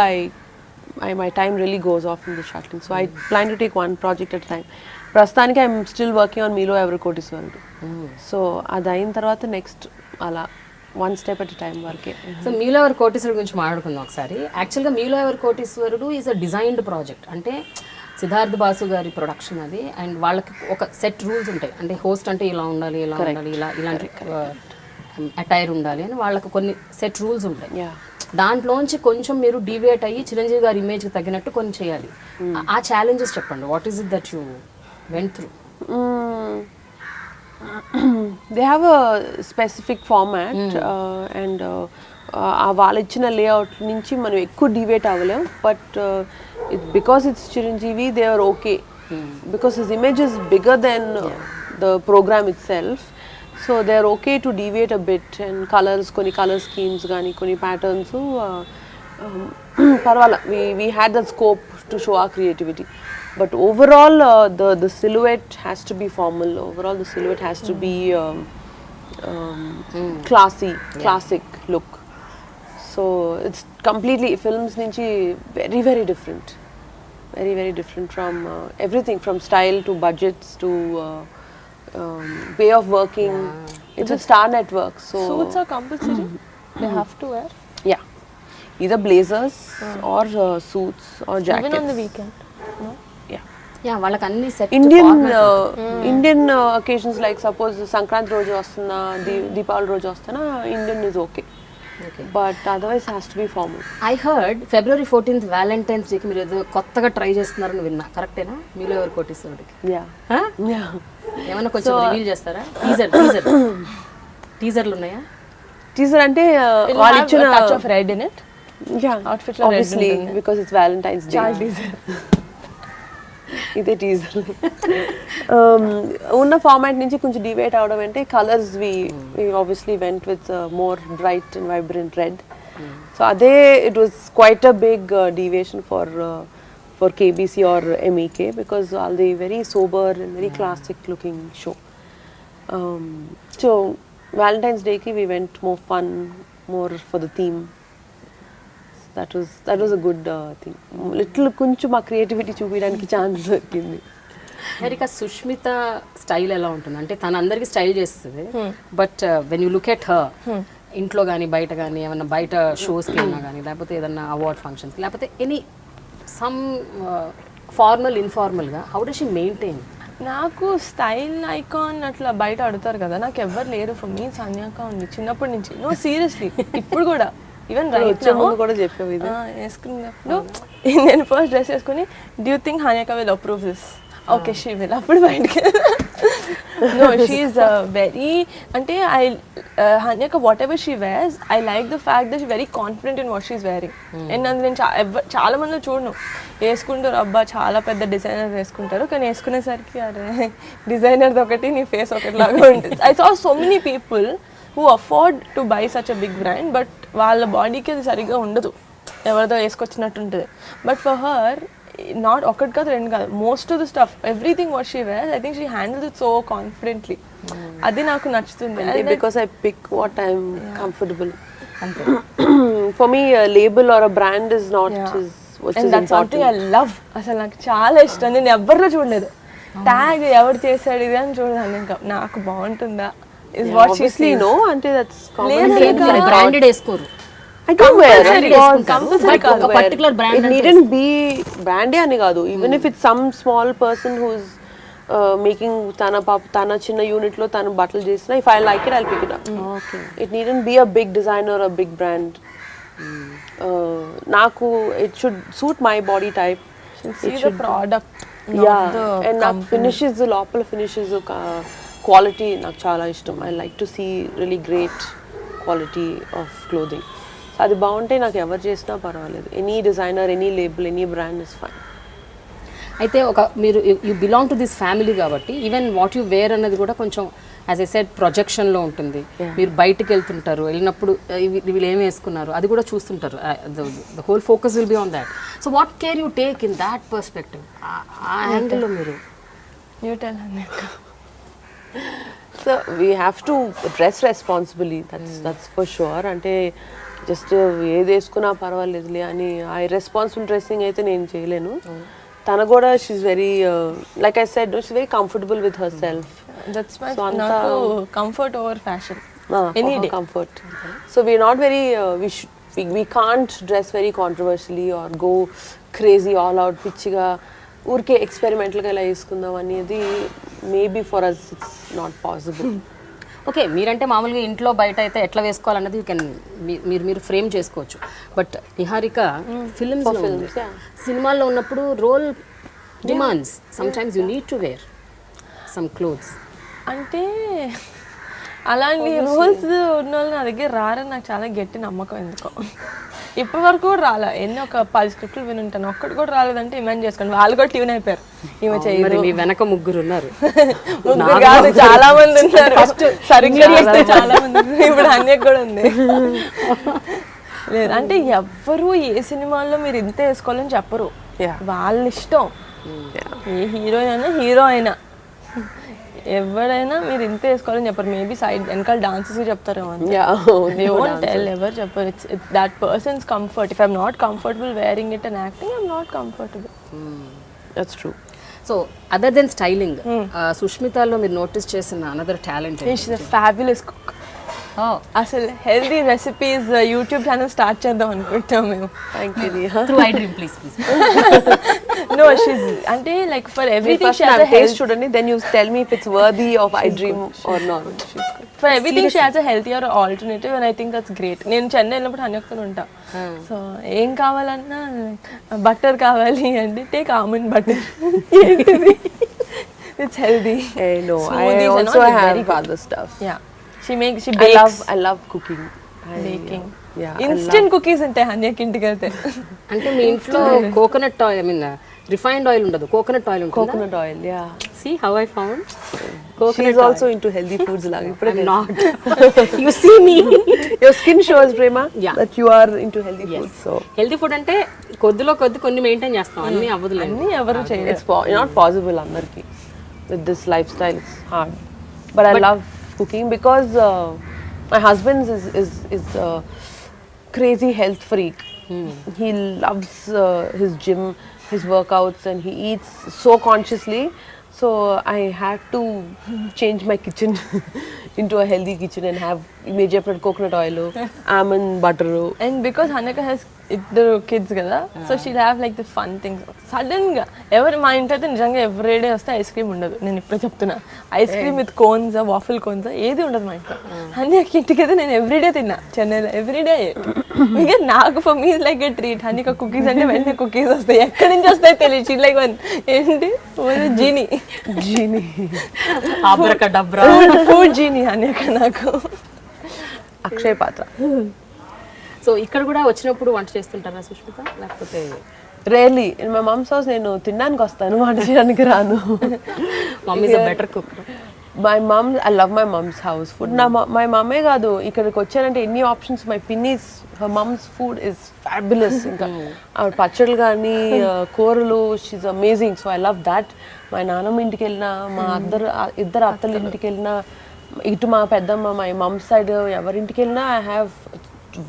my time really goes off in the shuttling. So I plan to take one project at a time. Prastanika I'm still working on Milo Evro Kotis world. So adayin tarvata next అలా one step at time వరకే. So మీలో ఎవరు కోటీశ్వరుడు గురించి మాట్లాడుకుందాం ఒకసారి. యాక్చువల్గా మీలో ఎవరు కోటీశ్వరుడు ఈజ్ అ డిజైన్డ్ ప్రాజెక్ట్. అంటే సిద్ధార్థ్ బాసు గారి ప్రొడక్షన్ అది, అండ్ వాళ్ళకి ఒక సెట్ రూల్స్ ఉంటాయి. అంటే హోస్ట్ అంటే ఇలా ఉండాలి, ఇలా ఉండాలి, ఇలాంటి అటైర్ ఉండాలి అని వాళ్ళకి కొన్ని సెట్ రూల్స్ ఉంటాయి. దాంట్లోంచి కొంచెం మీరు డీవియేట్ అయ్యి చిరంజీవి గారి ఇమేజ్కి తగ్గినట్టు కొన్ని చేయాలి. ఆ ఛాలెంజెస్ చెప్పండి. What is it that you went through? They have a specific format and వాళ్ళు ఇచ్చిన లేఅవుట్ నుంచి మనం ఎక్కువ డివేట్ అవ్వలేం. But because it's Chiranjeevi they are okay, because his image is bigger than the programme itself. So they are okay to deviate a bit. And colours, కొన్ని colour schemes కానీ కొన్ని patterns పర్వాలా, we had the scope to show our creativity. But overall, the silhouette has to be formal. Overall, the silhouette has to be classic look. So it's completely films nunchi very different. Very different from everything, from style to budgets to way of working. It's a star network. So suits are compulsory. They have to wear. Yeah, either blazers or suits or jackets. Even on the weekend. No? వాళ్ళకి అన్ని set Indian occasions like suppose Sankranti రోజు వస్తున్నా, దీపావళి రోజు వస్తున్నా, Indian is okay. But otherwise has to be formal. I heard February 14th Valentine's డేకి మీరు ఏదో కొత్తగా ట్రై చేస్తున్నారని విన్నా, కరెక్టేనా? మీలో ఎవరు కోటీశ్వరుడికి ఏమన్నా కొంచెం రివీల్ చేస్తారా? టీజర్లు ఉన్నాయా? టీజర్ అంటే వాళ్ళు ఇచ్చిన touch of red in it. Yeah, Outfit లో red obviously ఉంటుంది. because it's Valentine's Day. చాలా teaser. ఇదే టీజర్. ఉన్న ఫార్మాట్ నుంచి కొంచెం డివేట్ అవడం అంటే colours we obviously went with more bright and vibrant red. So అదే it was quite a big deviation for KBC or MEK because all the very sober and very classic looking show. So Valentine's డేకి we went more fun, more for the theme. That was a good thing. Little కొంచెం మా creativity చూపించడానికి chance దొరికింది. Niharika Sushmita style ఎలా ఉంటుంది అంటే తను అందరికి స్టైల్ చేస్తుంది, but when you look at her ఇంట్లో కానీ బయట కానీ ఏమన్నా బయట షోస్కి వెళ్ళినా కానీ లేకపోతే ఏదన్నా అవార్డ్ ఫంక్షన్స్ లేకపోతే ఎనీ సమ్ ఫార్మల్ ఇన్ఫార్మల్గా హౌ డస్ షీ మెయింటైన్? నాకు స్టైల్ ఐకాన్ అట్లా బయట అడుగుతారు కదా, నాకు ఎవరు లేరు. ఫర్ మీ సన్యాక ఉంది చిన్నప్పటి నుంచి. నో సీరియస్లీ ఇప్పుడు కూడా ఈవెన్ వచ్చే ముందు కూడా చెప్పావు ఇది. వేసుకున్నప్పుడు నేను ఫస్ట్ డ్రెస్ వేసుకుని do you think Hanyaka will approve this? Okay she will. అప్పుడు బయటకి నో షీఈస్ వెరీ అంటే Hanyaka whatever she wears I like the fact that she very confident in what she's wearing. And అందులో నేను చాలా మంది చూడను వేసుకుంటారు, అబ్బా చాలా పెద్ద డిజైనర్ వేసుకుంటారు, కానీ వేసుకునేసరికి అరే డిజైనర్ది ఒకటి నీ ఫేస్ ఒకటి లాగా ఉంటుంది. I saw so many people who afford to buy such a big brand, but వాళ్ళ బాడీకి అది సరిగ్గా ఉండదు, ఎవరిదో వేసుకొచ్చినట్టు ఉంటుంది. బట్ ఫర్ హర్ నాట్ ఒకటి కాదు రెండు కాదు, most of the stuff everything what she wears I think she handles it so confidently. అది నాకు నచ్చుతుంది. Because I pick what I'm comfortable. For me label or a brand is not and that's something I love. అసలు నాకు చాలా ఇష్టం. నేను ఎవరిలో చూడలేదు ట్యాగ్ ఎవరు చేశాడు ఇది అని చూడదాన్ని. ఇంకా నాకు బాగుంటుందా is what she sees. No, ante that's common. Branded వేసుకోరు. I do wear But ఒక particular brand it needn't be branded అని కాదు. Even if it's some small person who's making tana chinna unit lo tanu bottle chesina, if I like it I'll pick it up. Okay. It needn't be a big designer or a big brand. Naku it should suit my body type. See the product, yeah, and నాకు finishes లోపల finishes quality నాకు చాలా ఇష్టం. I like to see really great quality of clothing. అది బాగుంటే నాకు ఎవరు చేసినా పర్వాలేదు. Any designer, any label, any brand is fine. అయితే ఒక మీరు you belong to this family కాబట్టి ఈవెన్ వాట్ యు వేర్ అన్నది కూడా కొంచెం యాజ్ ఐ సెడ్ ప్రొజెక్షన్లో ఉంటుంది. మీరు బయటకు వెళ్తుంటారు, వెళ్ళినప్పుడు వీళ్ళు ఏమి వేసుకున్నారు అది కూడా చూస్తుంటారు. The whole focus will be on that. So what care you take in that perspective? ఆ యాంగిల్లో మీరు you tell Hanneka. So we have to dress responsibly. That's for sure. అంటే జస్ట్ ఏది వేసుకున్నా పర్వాలేదులే అని ఆ రెస్పాన్సిబుల్ డ్రెస్సింగ్ అయితే నేను చేయలేను. తన కూడా she's very like I said she's very comfortable with her self. That's my నాకు comfort over fashion. Any day comfort. So we are not very we can't dress very controversially or go crazy all out పిచ్చిగా ఊరికే ఎక్స్పెరిమెంటల్గా ఇలా వేసుకుందాం అనేది maybe for us it's not possible. Okay, మీరంటే మామూలుగా ఇంట్లో బయట అయితే ఎట్లా వేసుకోవాలన్నది యూ కెన్ మీరు ఫ్రేమ్ చేసుకోవచ్చు. బట్ నిహారిక ఫిల్మ్స్ సినిమాల్లో ఉన్నప్పుడు role demands sometimes you need to wear some clothes. అంటే అలాంటి రూల్స్ ఉన్న వాళ్ళు నా దగ్గర రారని నాకు చాలా గట్టి నమ్మకం. ఎందుకో ఇప్పటి వరకు కూడా రాలే. ఎన్ని ఒక 10 స్క్రిప్ట్లు వినుంటాను, ఒక్కటి కూడా రాలేదంటే ఇమాజిన్ చేసుకోండి. వాళ్ళు కూడా ట్యూన్ అయిపోయారు. ఈమె చేయదు. మీ వెనక ముగ్గురు ఉన్నారు. ముగ్గురు కాదు చాలా మంది ఉన్నారు. ఫస్ట్ సరిగ్గా చాలా మంది. ఇప్పుడు అన్యకు కూడా ఉంది. లేదు అంటే ఎవ్వరు ఏ సినిమాల్లో మీరు ఇంత వేసుకోవాలని చెప్పరు. వాళ్ళ ఇష్టం. ఏ హీరో అయినా ఎవరైనా మీరు ఇంత వేసుకోవాలని చెప్పరు. మేబీ సైడ్ వెనకాల డాన్సెస్ చెప్తారు. ఎవరు చెప్పరు. It's that person's comfort. If I'm not comfortable wearing it and acting I'm not comfortable. That's true. So other than styling, సుష్మితలో మీరు నోటీస్ చేసిన another talent? She's a fabulous cook. అసలు healthy recipes YouTube channel start చేద్దాం అనుకుంటాం మేము. Through iDream please. No, she's అంటే like for everything she has a health. చూడండి, then you tell me if it's worthy of iDream or not. For everything she has a healthier alternative and I think that's great. నేను చెన్నై వెళ్ళినప్పుడు హన్యక్తలో ఉంటా. So ఏం కావాలన్నా butter కావాలి అంటే take almond butter. It's healthy. I know. I also have other stuff. Yeah. She bakes. I love cooking. Baking. Yeah, I instant cookies ఉంటాయి హన్యకి ఇంటికి వెళ్తే. అంటే మీ ఇంట్లో coconut oil, I mean refined oil ఉండదు, కోకోనట్ ఆయిల్ ఉంటుంది. coconut oil, yeah. See how I found She's coconut also into healthy foods laga. I'm not. You see me. Your skin shows, Prema, Yeah. that you are into healthy foods. So healthy food అంటే కొద్దిలో కొద్ది కొన్ని maintain చేస్తాం, అన్ని అవ్వదులేదు. అన్ని ఎవరు చేయలేదు. it's not possible andarki. With this lifestyle, it's hard. But I love cooking because my husband is a crazy health freak. He loves his gym, his workouts, and he eats so consciously. So I had to change my kitchen into a healthy kitchen and have major coconut oil, almond butter. And because Hanaka has ఇద్దరు kids కదా, so she have like the fun things. Sudden గా ఎవరు మా ఇంట్లో అయితే నిజంగా everyday వస్తే ice cream ఉండదు. నేను ఇప్పుడే చెప్తున్నా, ice cream with cones, waffle cones ఏది ఉండదు మా ఇంట్లో. హనీకి ఇంటికి అయితే నేను ఎవ్రీడే తిన్నా చెన్నైలో, ఎవ్రీడే. ఇక నాకు for me like a treat. Hanika cookies అంటే వెంటనే కుకీస్ వస్తాయి, ఎక్కడి నుంచి వస్తాయి తెలియదు. షీ లైక్ వన్ ఏంటి genie abracadabra food genie Hanika నాకు. అక్షయ్ పాత్ర. సో ఇక్కడ కూడా వచ్చినప్పుడు వంట చేస్తుంటారా సుష్మిత, లేకపోతే rarely in my mum's house నేను తినడానికి వస్తాను, వంట చేయడానికి రాను. Mummy is a better cook. My mum, I love my mum's house food. My మమ్మే కాదు, ఇక్కడికి వచ్చానంటే ఎన్ని ఆప్షన్స్. మై పిన్నీస్, her mum's food is fabulous. ఇంకా ఆవిడ పచ్చళ్ళు కానీ కూరలు, she's amazing. So I love that. మా నాన్నమ్మ ఇంటికి వెళ్ళినా, మా ఇద్దరు అత్తల ఇంటికి వెళ్ళినా, ఇటు మా పెద్దమ్మ, మై మమ్ సైడ్ ఎవరింటికి వెళ్ళినా ఐ హ్యావ్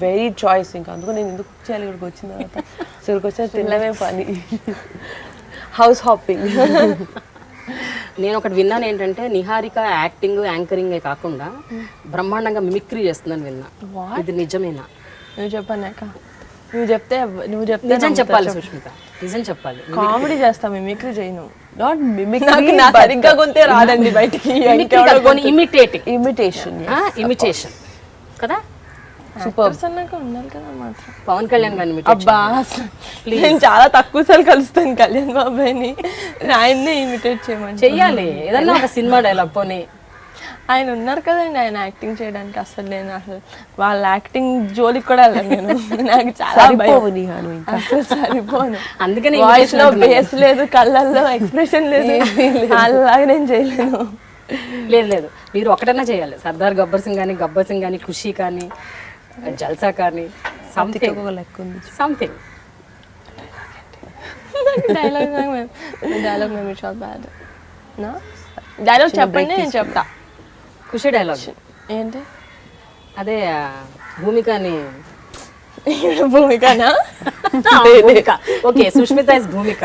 వెరీ చాయిస్. ఇంకా అందుకు నేను ఎందుకు చేయాలి ఇక్కడికి వచ్చిన తర్వాత. సో ఇక్కడికి వచ్చిన తినడమే పని, హౌస్ హాపింగ్. నేను ఒకటి విన్నాను ఏంటంటే, నిహారిక యాక్టింగ్ యాంకరింగే కాకుండా బ్రహ్మాండంగా మిమిక్రీ చేస్తుందని విన్నా. ఇది నిజమేనా? నువ్వు చెప్పాక నువ్వు చెప్తే నిజం చెప్పాలి సుష్మిత, నిజం చెప్పాలి. కామెడీ చేస్తా, మిమిక్రీ చేయను. నాట్ నాకు నా సరిగ్గా కొంతే రాదండి బయటికి. ఇమిటేషన్ కదా. అన్నాక ఉండాలి కదా మాత్రం. పవన్ కళ్యాణ్ గారిని అబ్బా నేను చాలా తక్కువ సార్లు కలుస్తాను కళ్యాణ్ బాబాయ్ని. ఆయన్నే ఇమిటేట్ చేయమని చెయ్యాలి, ఏదన్నా ఒక సినిమా డైలాగ్ పోనీ. ఆయన ఉన్నారు కదండి, ఆయన యాక్టింగ్ చేయడానికి. అసలు నేను అసలు వాళ్ళ యాక్టింగ్ జోలికి కూడా వెళ్ళను నేను. నాకు చాలా భయం, అసలు సరిపోను. అందుకని వాయిస్ లో బేస్ లేదు, కళ్ళల్లో ఎక్స్ప్రెషన్ లేదు, అలాగే నేను చేయలేను. లేదు మీరు ఒకటన్నా చేయాలి. సర్దార్ గబ్బర్ సింగ్ కానీ, గబ్బర్ సింగ్ కానీ, ఖుషి కానీ, జల్సా కానీ, సంథింగ్. డైలాగ్ మేము చాలా బ్యాడ్. డైలాగ్ చెప్పండి, నేను చెప్తా. ఖుషి డైలాగ్ ఏంటి? అదే భూమికని. భూమికనా? Okay, Sushmita is Bhumika.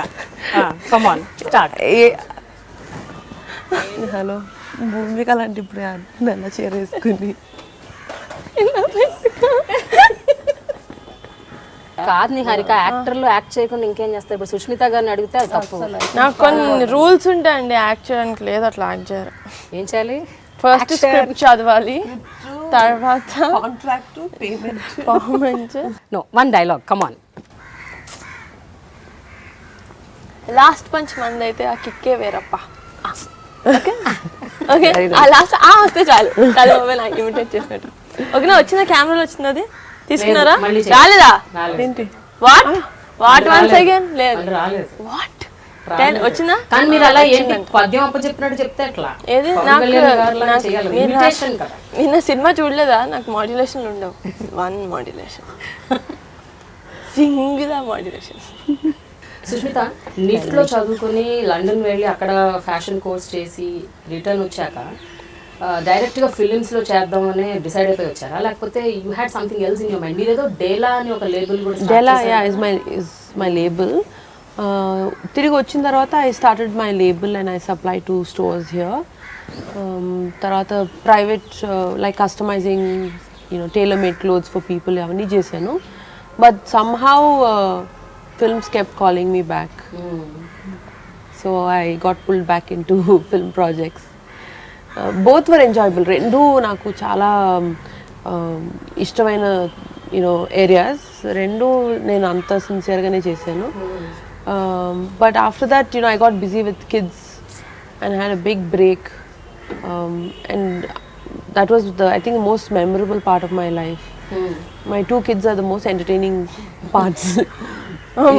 Come on start. Hello Bhumika లాంటి ఇప్పుడు నల్ల చీర వేసుకుని. కాదు నిహారిక, యాక్టర్లు యాక్ట్ చేయకుండా ఇంకేం చేస్తారు? ఇప్పుడు సుష్మిత గారిని అడిగితే అది తప్పు. నాకు కొన్ని రూల్స్ ఉంటాయండి యాక్ట్ చేయడానికి. లేదు అట్లా యాక్ట్ చేయరు. ఏం చేయాలి? ఫస్ట్ స్క్రిప్ట్ చదవాలి, తర్వాత contract, payment. No, one dialogue, come on. Last punch మంది అయితే ఆ కిక్కే వేరప్ప. ఓకే, ఆ లాస్ట్ వస్తే చాలు. నాకు ఇమిటేట్ చేసినట్టు. ఓకేనా? వచ్చిందా? కెమెరాలో వచ్చింది అది? తీసుకున్నారా? రాలేదా? ఏంటి? What once again? లేదు. వాట్ వచ్చిందా? కానీ మీరు అలా ఏంటి పద్యం అప్ప చెప్పినట్టు చెప్తే ఎట్లా? ఏది? నాకు నిన్న సినిమా చూడలేదా? నాకు మాడ్యులేషన్లు ఉండవు. One modulation, single modulation. Sushmita నిఫ్ట్లో చదువుకుని లండన్ వెళ్ళి అక్కడ ఫ్యాషన్ కోర్స్ చేసి రిటర్న్ వచ్చాక డైరెక్ట్గా ఫిలిమ్స్లో చేద్దామని డిసైడ్ అయిపోయి వచ్చారా, లేకపోతే you had something else in your mind? మీరేదో డేలా అని ఒక లేబుల్ కూడా. Dela is my label. తిరిగి వచ్చిన తర్వాత I started my label and I supply to stores here. తర్వాత private like customising, tailor made clothes for people అవన్నీ చేశాను. But somehow films kept calling me back. So I got pulled back into film projects. Both were enjoyable. Rendu naku chala ishtaమైన areas. Rendu nenu anta sincere gaane chesanu. But after that I got busy with kids and had a big break. And that was I think the most memorable part of my life. My 2 kids are the most entertaining parts.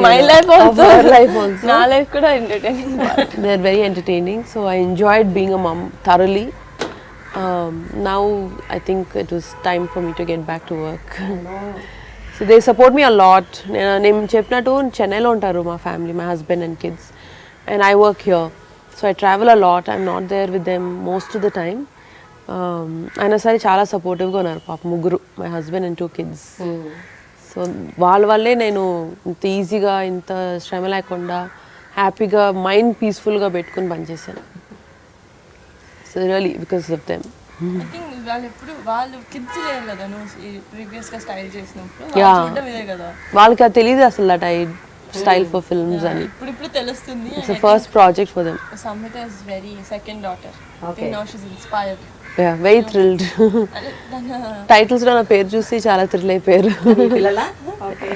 My life Of our life also. నా life కూడా entertaining. They're very entertaining, so I enjoyed being a mom thoroughly. Now I think it was time for me to get back to work. So they support me a lot. నేను చెప్పినట్టు చెన్నైలో ఉంటారు మా family, my husband and kids, and I work here. So I travel a lot. I'm not there with them most of the time. అయినా సరే చాలా సపోర్టివ్గా ఉన్నారు పాప ముగ్గురు, my husband and 2 kids. So వాళ్ళ వల్లే నేను ఇంత ఈజీగా ఇంత శ్రమ లేకుండా హ్యాపీగా మైండ్ పీస్ఫుల్గా పెట్టుకుని పనిచేశాను. So really because of them. I think వాళ్ళు ఎప్పుడు వాళ్ళు కిడ్స్ లేరు కదా నువ్వు ప్రీవియస్ గా స్టైల్ చేసినప్పుడు Yeah. చూడడం ఇదే కదా. వాళ్ళకి అది తెలియదు అసలు that I style for films అని. ఇప్పుడు తెలుస్తుంది. It's the first project for them. Samhita is very second daughter. I Okay. think now she's inspired. Yeah, very thrilled. Titles లో నా పేరు చూసి చాలా థ్రిల్ అయిపోయారు. మీ పిల్లలా? Okay.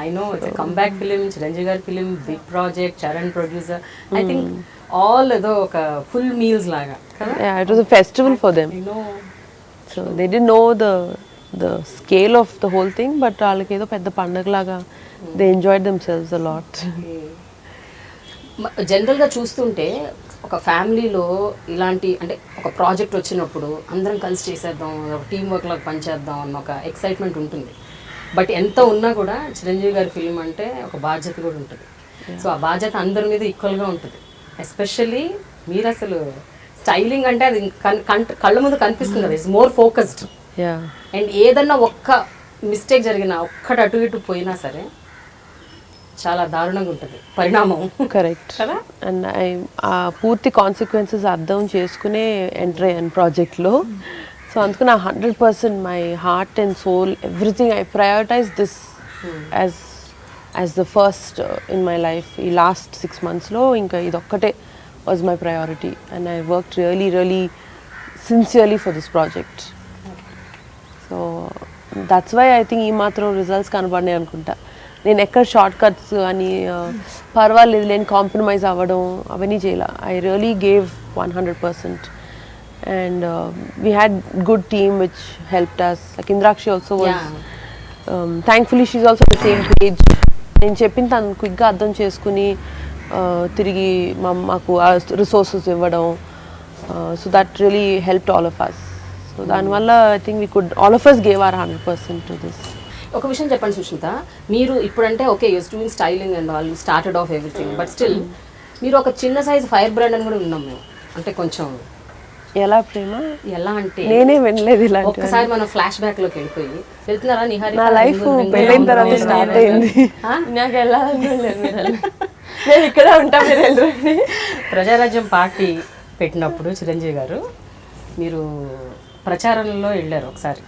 I know it's comeback film, Chiranjeevi గారి film, big project, Charan producer. I think all ఏదో ఒక ఫుల్ మీల్స్ లాగా కదా. Yeah, it was a festival for them. I know. So they didn't know the scale of the whole thing, but వాళ్ళకి ఏదో పెద్ద పండగ లాగా they enjoyed themselves a lot. జనరల్గా చూస్తుంటే ఒక ఫ్యామిలీలో ఇలాంటి అంటే ఒక ప్రాజెక్ట్ వచ్చినప్పుడు అందరం కలిసి చేసేద్దాం, ఒక టీం వర్క్లో పనిచేద్దాం అన్న ఒక ఎక్సైట్మెంట్ ఉంటుంది. బట్ ఎంత ఉన్నా కూడా చిరంజీవి గారి ఫిల్మ్ అంటే ఒక బాధ్యత కూడా ఉంటుంది. సో ఆ బాధ్యత అందరి మీద ఈక్వల్గా ఉంటుంది. ఎస్పెషల్లీ మీరు అసలు స్టైలింగ్ అంటే అది కళ్ళ ముందు కనిపిస్తుంది కదా, it's more focused. Yeah. And ఏదన్నా ఒక్క మిస్టేక్ జరిగినా, ఒక్కటి అటు ఇటు పోయినా సరే చాలా దారుణంగా ఉంటుంది పరిణామం. కరెక్ట్. కదా. అండ్ ఆ పూర్తి కాన్సిక్వెన్సెస్ అర్థం చేసుకునే ఎంటర్ అయ్యాను ప్రాజెక్ట్లో. సో అందుకు నా 100% my heart and soul everything I prioritize this as the first in my life. ఈ లాస్ట్ 6 monthsలో ఇంకా ఇదొక్కటే was my priority and I work really sincerely for this project. So that's why I think ఈ మాత్రం results కనబడినాయి అనుకుంటా. నేను ఎక్కడ short cuts అని పర్వాలేదు లేని కాంప్రమైజ్ అవ్వడం అవన్నీ చేయాల. I really gave 100%. And we had good team which helped us. Like Indrakshi also was thankfully she's also the same page. నేను చెప్పింది తను క్విక్గా అర్థం చేసుకుని తిరిగి మాకు రిసోర్సెస్ ఇవ్వడం. So that really helped all of us. So దానివల్ల I think we could all of us gave our 100% to this. ఒక విషయం చెప్పండి సుష్మిత, మీరు ఇప్పుడంటే okay you're doing styling and all started off everything, but still మీరు ఒక చిన్న సైజ్ ఫైర్ బ్రాండ్ అని కూడా ఉన్నాం మేము. అంటే కొంచెం ఎలా ప్రేమ ఎలా అంటే నేనే వినలేదు ఇలా. ఒక్కసారి మనం ఫ్లాష్ బ్యాక్ లోకి వెళ్ళిపోయి వెళ్తున్నారా నిహారిక? నా లైఫ్ పెళ్ళైన తర్వాత స్టార్ట్ అయింది. నాకు వెళ్ళాలని లేదు, నేను ఇక్కడే ఉంటా, మీరు వెళ్ళండి. ప్రజారాజ్యం పార్టీ పెట్టినప్పుడు చిరంజీవి గారు మీరు ప్రచారంలో వెళ్ళారు ఒకసారి.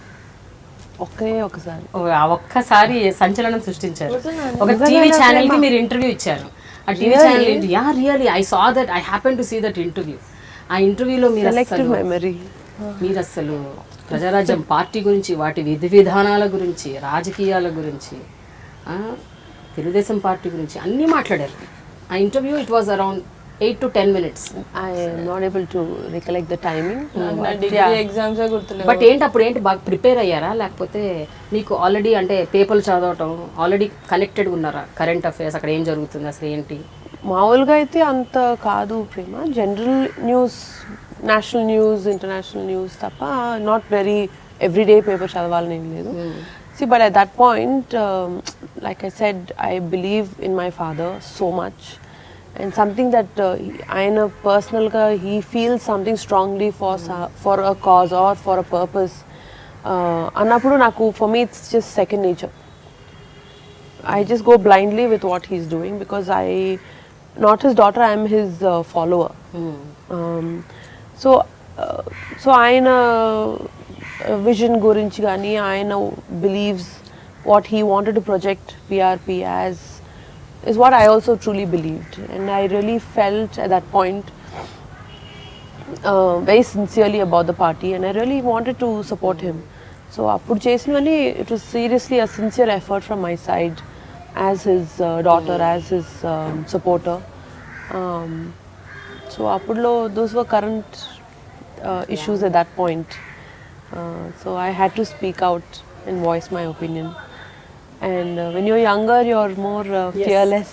ఒకసారి ఆ ఒక్కసారి సంచలనం సృష్టించారు. ఒక టీవీ ఛానల్ కి మీరు ఇంటర్వ్యూ ఇచ్చారు. ఆ TV channel really I saw that, I happen to see that interview. ఆ ఇంటర్వ్యూలో మీరు అసలు ప్రజారాజ్యం పార్టీ గురించి, వాటి విధి విధానాల గురించి, రాజకీయాల గురించి, తెలుగుదేశం పార్టీ గురించి అన్నీ మాట్లాడారు. ఆ interview it was around 8 to 10 minutes. I am not able to recollect the timing. నా డిగ్రీ ఎగ్జామ్స్ గుర్తులేదు. బట్ అప్పుడు బాగా ప్రిపేర్ అయ్యారా, లేకపోతే మీకు ఆల్రెడీ అంటే పేపర్లు చదవటం ఆల్రెడీ కనెక్టెడ్ ఉన్నారా? కరెంట్ అఫైర్స్ అక్కడ ఏం జరుగుతుంది అసలు ఏంటి? మామూలుగా అయితే అంత కాదు Prema. General news, national news, international news తప్ప నాట్ వెరీ ఎవ్రీడే పేపర్ చదవాలని ఏం లేదు. See, but at that point, like I said, I believe in my father so much. And something that ఆయన పర్సనల్గా he feels something strongly for a cause or for a purpose అన్నప్పుడు నాకు for me it's just second nature. I just go blindly with what he's doing because not his daughter, I am his follower. So ఆయన vision గురించి కానీ ఆయన believes what he wanted to project PRP as is what I also truly believed, and I really felt at that point very sincerely about the party, and I really wanted to support him. So appudu chesinani it was seriously a sincere effort from my side as his daughter, as his supporter. So appudulo those were current issues at that point, So I had to speak out and voice my opinion. And when you're younger, you're more fearless.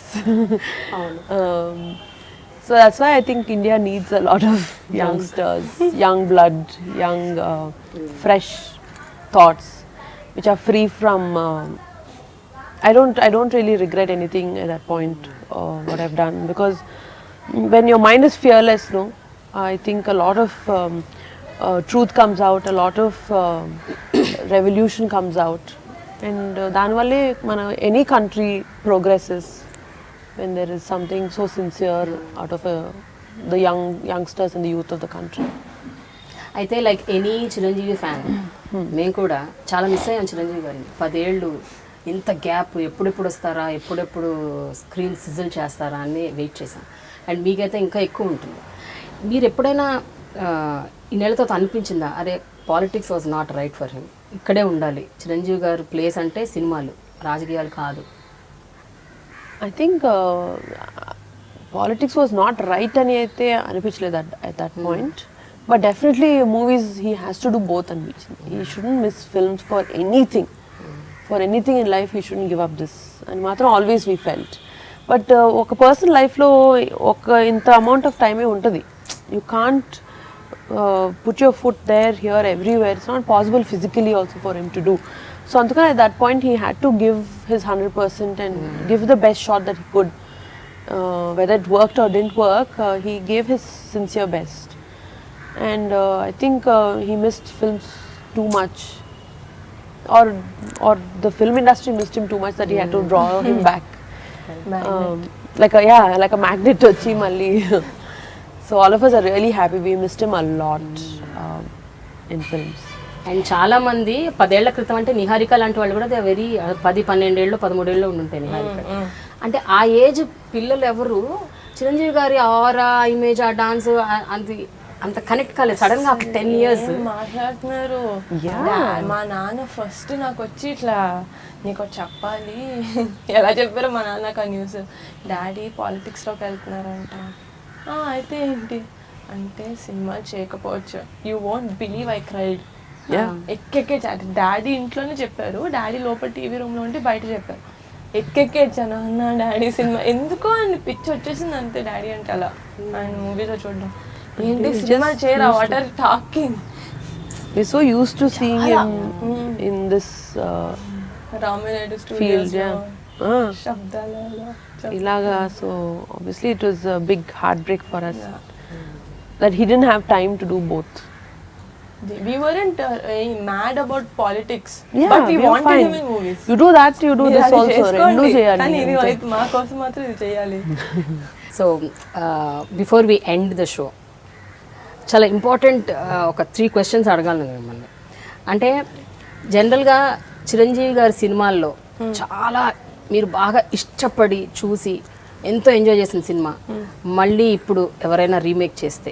um, so that's why I think India needs a lot of youngsters, young blood, young, fresh thoughts, which are free from. I don't really regret anything at that point, what I've done, because when your mind is fearless, no, I think a lot of truth comes out, a lot of revolution comes out, and danvalle mana any country progresses when there is something so sincere out of the youngsters and the youth of the country. అయితే like any Chiranjeevi fan మేము కూడా చాలా miss అయ్యాం చిరంజీవి గారిని. 10 ఏళ్ళు ఇంత gap, ఎప్పుడెప్పుడు వస్తారా, ఎప్పుడెప్పుడు స్క్రీన్ సిజిల్ చేస్తారా అని వెయిట్ చేశాం. అండ్ మీకైతే ఇంకా ఎక్కువ ఉంటుంది. మీరు ఎప్పుడైనా ఈ నెలతో అనిపించిందా, అరే politics was not right for him, ఇక్కడే ఉండాలి, చిరంజీవి గారు ప్లేస్ అంటే సినిమాలు, రాజకీయాలు కాదు? I think politics was not right అని అయితే అనిపించలేదు at that point. But definitely movies, he has to do both and he shouldn't miss films for anything. For anything in life, he shouldn't give up this. And మాత్రం always we felt. But ఒక person లైఫ్లో ఒక ఇంత amount of టైమే ఉంటుంది. You can't put your foot there, here, everywhere. It's not possible physically also for him to do. So అందుకని at that point he had to give his 100% and give the best shot that he could. Whether it worked or didn't work, he gave his sincere best. And I think he missed films too much, or the film industry missed him too much that he had to draw him back, like a magnet vachi malli. So all of us are really happy. We missed him a lot in films. And చాలా మంది 10 ఏళ్ల క్రితం అంటే నిహారిక లాంటి వాళ్ళు కూడా very 10-12 ఏళ్ళు 13 ఏళ్ళు ఉండుంటాయి నిహారిక. అంటే ఆ ఏజ్ పిల్లలు ఎవరు చిరంజీవి గారి ఆరా, ఇమేజ్, ఆ డాన్స్ అంత కనెక్ట్ కాలేదు. సడన్ గా 10 years మాట్లాడుతున్నారు. మా నాన్న ఫస్ట్ నాకు వచ్చి ఇట్లా నీకు చెప్పాలి ఎలా చెప్పారో మా నాన్నకు ఆ న్యూస్, డాడీ పాలిటిక్స్లోకి వెళ్తున్నారంట. అయితే ఏంటి అంటే సినిమా చేయకపోవచ్చు. You won't believe I cried. ఎక్కెక్కే డాడీ ఇంట్లోనే చెప్పారు, డాడీ లోపల టీవీ రూమ్లో ఉంటే బయట చెప్పారు. ఎక్కెక్కేచ్చాను అన్న డాడీ సినిమా ఎందుకో అని పిచ్చి వచ్చేసింది అంతే డాడీ అంటే. అలా ఆయన మూవీలో చూడడం ఏంటి సినిమా చేయరా, what are talking. We're so used to seeing him in this Ramanaidu studios శబ్దాలలో ilaga. So obviously it was a big heartbreak for us that he didn't have time to do both. We weren't mad about politics, Yeah, but we are wanted fine. him in movies. You do that, you do this also. Rendu cheyali. కానీ ఇది అయితే మా కోసం మాత్రం ఇది చేయాలి. So before we end the show చాలా important ఒక 3 questions అడగాలి మిమ్మల్ని. అంటే జనరల్గా చిరంజీవి గారి సినిమాల్లో చాలా మీరు బాగా ఇష్టపడి చూసి ఎంతో ఎంజాయ్ చేసిన సినిమా మళ్ళీ ఇప్పుడు ఎవరైనా రీమేక్ చేస్తే,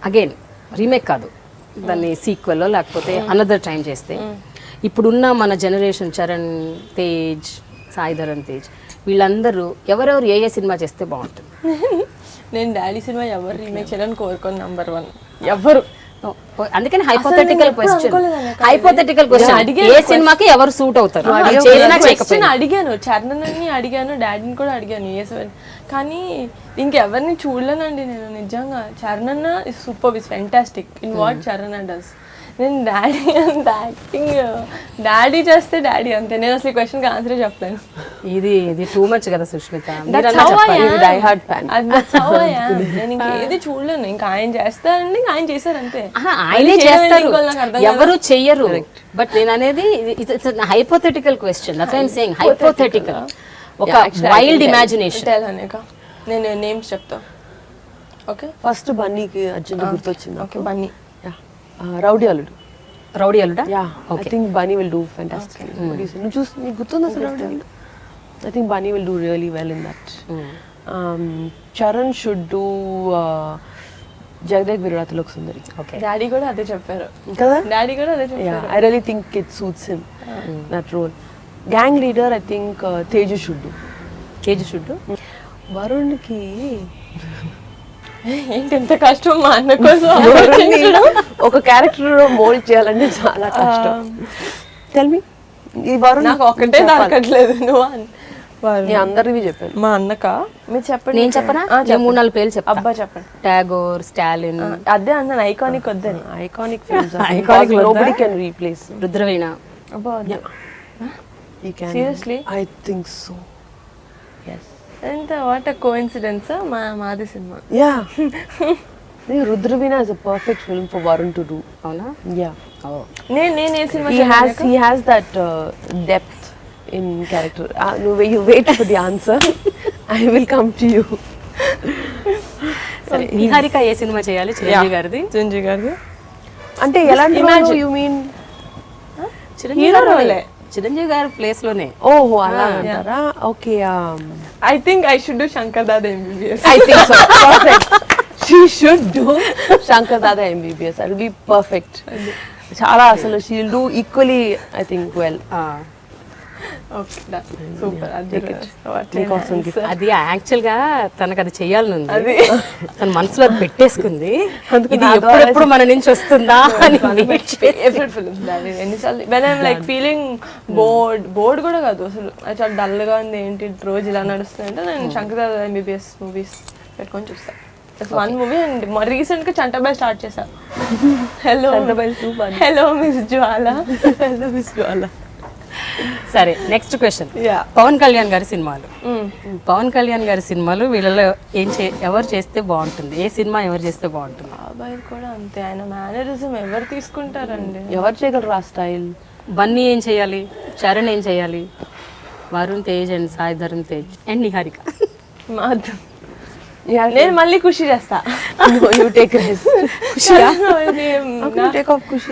అగైన్ రీమేక్ కాదు, దాన్ని సీక్వెల్లో లేకపోతే అనదర్ టైం చేస్తే, ఇప్పుడున్న మన జనరేషన్ చరణ్ తేజ్, సాయిధరన్ తేజ్, వీళ్ళందరూ ఎవరెవరు ఏ సినిమా చేస్తే బాగుంటుంది? నేను డాడీ సినిమా ఎవరు రీమేక్ చేయాలని కోరుకోను. నంబర్ 1 ఎవరు. అందుకని హైపోథెటికల్ క్వశ్చన్, ఏ సినిమాకి ఎవరు సూట్ అవుతారు అడిగాను. చరణ్ అని అడిగాను, డాడీని కూడా అడిగాను కానీ ఇంకెవరిని చూడలేనండి నేను నిజంగా. చరణ్ అన్న is super, is fantastic in what Charan does. నేను డాడీ అంత యాక్టింగ్, డాడీ చేస్తే డాడీ అంతే. నేను అసలు ఈ క్వశ్చన్కి ఆన్సరే చెప్పలేను. ఇది టూ మచ్ కదా సుష్మిత. నేను ఇంకేది చూడలేను. ఇంకా ఆయన చేస్తారండి, ఇంకా ఆయన చేశారు అంతే. ఆయనే చేస్తారు, ఎవరు చెయ్యరు. బట్ నేను అనేది hypothetical question, that's I am saying hypothetical. ఒక వైల్డ్ ఇమాజినేషన్. నేను నేమ్స్ చెప్తా. ఓకే, ఫస్ట్ బన్నీకి అర్జెంట్ గుర్తొచ్చింది. ఓకే, బన్నీ. రౌడీ అల్లుడు. Rowdy Alluda? I think Bunny will do fantastically. What do you say? నువ్వు చూసి నీకు గుర్తుందా అసలు రౌడీ అల్లుడు? I think Bunny will do really well in that. Charan should do Jagadek Veerudu Athiloka Sundari. Daddy కూడా అదే చెప్పారు కదా, డాడీ కూడా అదే చెప్పారు. I really think it suits him, that role. Gang leader, I think Teju should do. Teju should do. వరుణ్కి ఏంటి ఎంత కష్టం మా అన్న కోసం ఒక క్యారెక్టర్ మోల్డ్ చేయాలంటే చాలా కష్టం. టెల్ మీ ఈ వరుణ్ నాకు ఒకటే దొరకట్లేదు. నువ్వు నేను అందరివి చెప్పాను. మా అన్నక మీరు చెప్పండి. నేను చెప్పనా? నేను 3-4 పేర్లు చెప్తా. అబ్బా చెప్పండి. టాగోర్, స్టాలిన్. అదే అన్నాను ఐకానిక్ వద్దని. Iconic films iconic nobody can replace. Rudraveena. అబ్బా You can. Seriously? I think so. Yes. ఎంత వాట్ అ కోఇన్సిడెన్స్. మాది cinema. Yeah. Rudravina is a perfect film for Varun to do. అవునా? Yeah. నేను ఏ cinema He has that depth in character. No, you wait for the answer. I will come to you. సరే, నిహారిక ఏ cinema చేయాలి చిరంజీవి గారిది? చిరంజీవి గారిది అంటే ఎలాంటి role you mean? Chiranjeevi గారి place లోనే. ఓహో అలా అంటారా? Okay. I think I should do Shankar Dada MBBS. I think so. Perfect. She should do Shankar Dada MBBS. That will be perfect. చాలా అసలు she will do equally, I think, well. Okay super. అది actual గా తనకు అది చెయ్యాలని ఉంది. తన మనసులో అది పెట్టేసుకుంది. ఇది ఎప్పుడెప్పుడు మన నుంచి వస్తుందా అని ఫేవరెట్ ఫిల్మ్స్ దాని. ఎన్నిసార్లు when I'm like feeling board కూడా కాదు అసలు, అది చాలా డల్ గా ఉంది ఏంటి రోజు ఇలా నడుస్తుంది అంటే నేను శంకర్ దాదా ఎంబీబీఎస్ మూవీస్ పెట్టుకొని చూస్తాను. వన్ మూవీ అండ్ రీసెంట్ గా చంటబాయ్ స్టార్ట్ చేశా. హలో మిస్ జ్వాల. సరే, నెక్స్ట్ క్వశ్చన్. పవన్ కళ్యాణ్ గారి సినిమాలు. పవన్ కళ్యాణ్ గారి సినిమాలు వీళ్ళలో ఎవరు చేస్తే బాగుంటుంది? ఏ సినిమా ఎవరు చేస్తే బాగుంటుంది? బాబాయ్ కూడా అంతే. ఆయన మేనరిజం ఎవరు తీసుకుంటారండి? ఎవరు చేయగలరు ఆ స్టైల్? బన్నీ ఏం చేయాలి? చరణ్ ఏం చేయాలి? Varun Tej and Sai Dharam Tej and Niharika. నేను మళ్ళీ ఖుషి చేస్తా.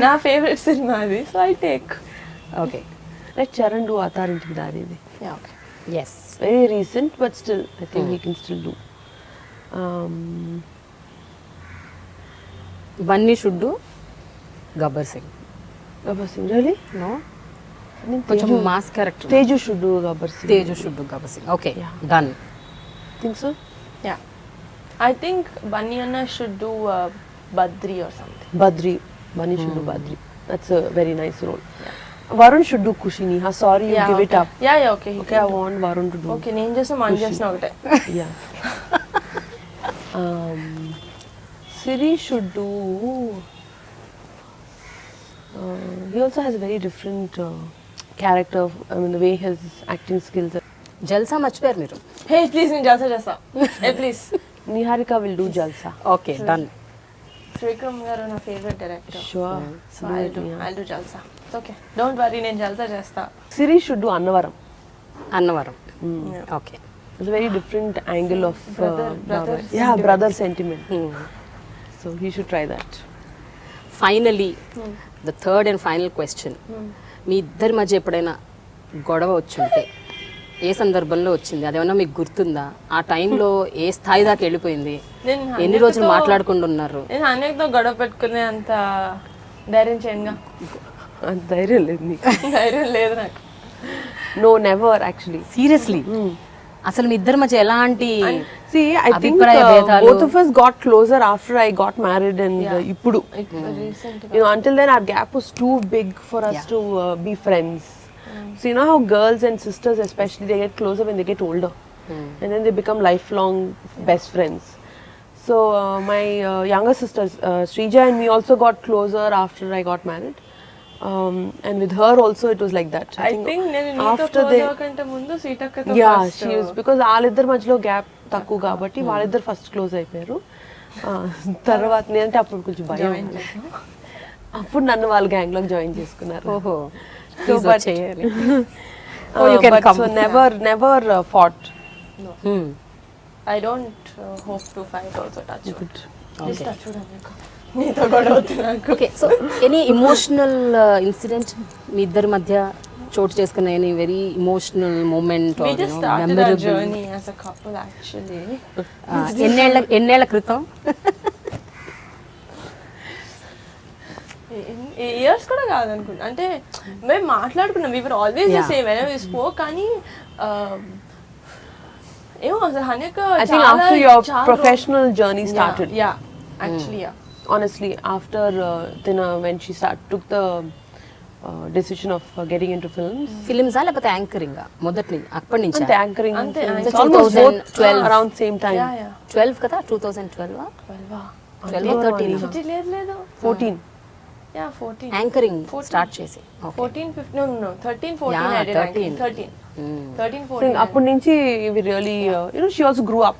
నా ఫేవరెట్ సినిమా అది, so I take. Okay, let Charan do Attarintiki Daredi. Okay, yes, very recent but still I think he can still do. Bunny should do Gabbar Singh. Gabbar Singh really? No, కొంచెం mass character. Teju should do Gabbar Singh. Teju should do Gabbar Singh. Okay, done. Think so? Yeah, I think Bunny Anna should do Badri or something. Badri. Bunny should do Badri. That's a very nice role. Varun should do Kushini. Sorry, you give it up. Yeah, okay. Okay, I want Varun to do. Okay, నేను చేసిన man చేసిన ఒకటే. Yeah. Siri should do. He also has a very different character. I mean, the way his acting skills are. జల్సా మర్చిపోయారు మీరు. Hey please నేను జల్సా చేస్తా. Hey please. Niharika will do Jalsa. Okay, done. Trivikram గారు నా favourite director. Sure. So I'll do Jalsa. Okay, don't worry, నేను జల్సా చేస్తా. Siri should do Annavaram. Annavaram. Okay, It's a very different angle of brother yeah, brother sentiment. So he should try that. Finally the third and final question. మీ ఇద్దరి మధ్య ఎప్పుడైనా గొడవ వచ్చుంటే ఏ సందర్భంలో వచ్చింది? అదేమన్నా మీకు గుర్తుందా? ఆ టైంలో ఏ స్థాయి దాకా వెళ్ళిపోయింది? ఎన్ని రోజులు మాట్లాడకుండా ఉన్నారు? నేను అన్నిటితో గొడవ పెట్టుకునే అంత ధైర్యం చేయనుగా. అంత ధైర్యం లేదు నీకు? ధైర్యం లేదు నాకు. No, never actually. సీరియస్లీ? అసలు మీ ఇద్దరి మధ్య ఎలాంటి See, I think both of us got closer after I got married and ippudu. You know, until then our gap was too big for us to be friends. So you know how girls and sisters especially, they get closer when they get older. And then they become lifelong best friends. So my younger sisters, Srija and me also got closer after I got married. And with her also it was like that. I think నేను after they కంటే ముందు సీతక్కతో first she was, because వాళ్ళిద్దరి మధ్యలో gap తక్కువ కాబట్టి వాళ్ళిద్దరు first close అయిపోయారు. తర్వాత నేనంటే అప్పుడు కొంచెం భయం, అప్పుడు నన్ను వాళ్ళ గ్యాంగ్ లోకి జాయిన్ చేసుకున్నారు. ఓహో, So, but you can come. So never fought. No. I don't hope to fight also. Touch wood. Please touch wood అన్నక. నీతో గొడవ అవుతున్నాక. Okay, so any emotional incident మీ ఇద్దరి మధ్య చోటు చేసుకున్న any very emotional moment We just started our journey as a couple actually. ఎన్నేళ్ల క్రితం? ఇయర్స్ కూడా కాదనుకుంటా. అంటే మేము మాట్లాడుకున్నాం, we were always the same whenever we spoke. కానీ ఏమో అసలు హన్యక I think after your professional journey started. Yeah, actually, yeah. Honestly, after when she took the decision of getting into films. ఫిలిమ్సా లేకపోతే యాంకరింగ్ మొదటి నుంచి అప్పటి నుంచి And anchoring. Ante, films. ante. Almost both 2012. around same time. Yeah. 12 కదా 2012 12 13 లేదు 14. Yeah, 14. Anchoring start చేసి 14, 15, no, 13, 14 Yeah, I did 13. 13. 13, So 14. అప్పటి నుంచి we really, she also grew up.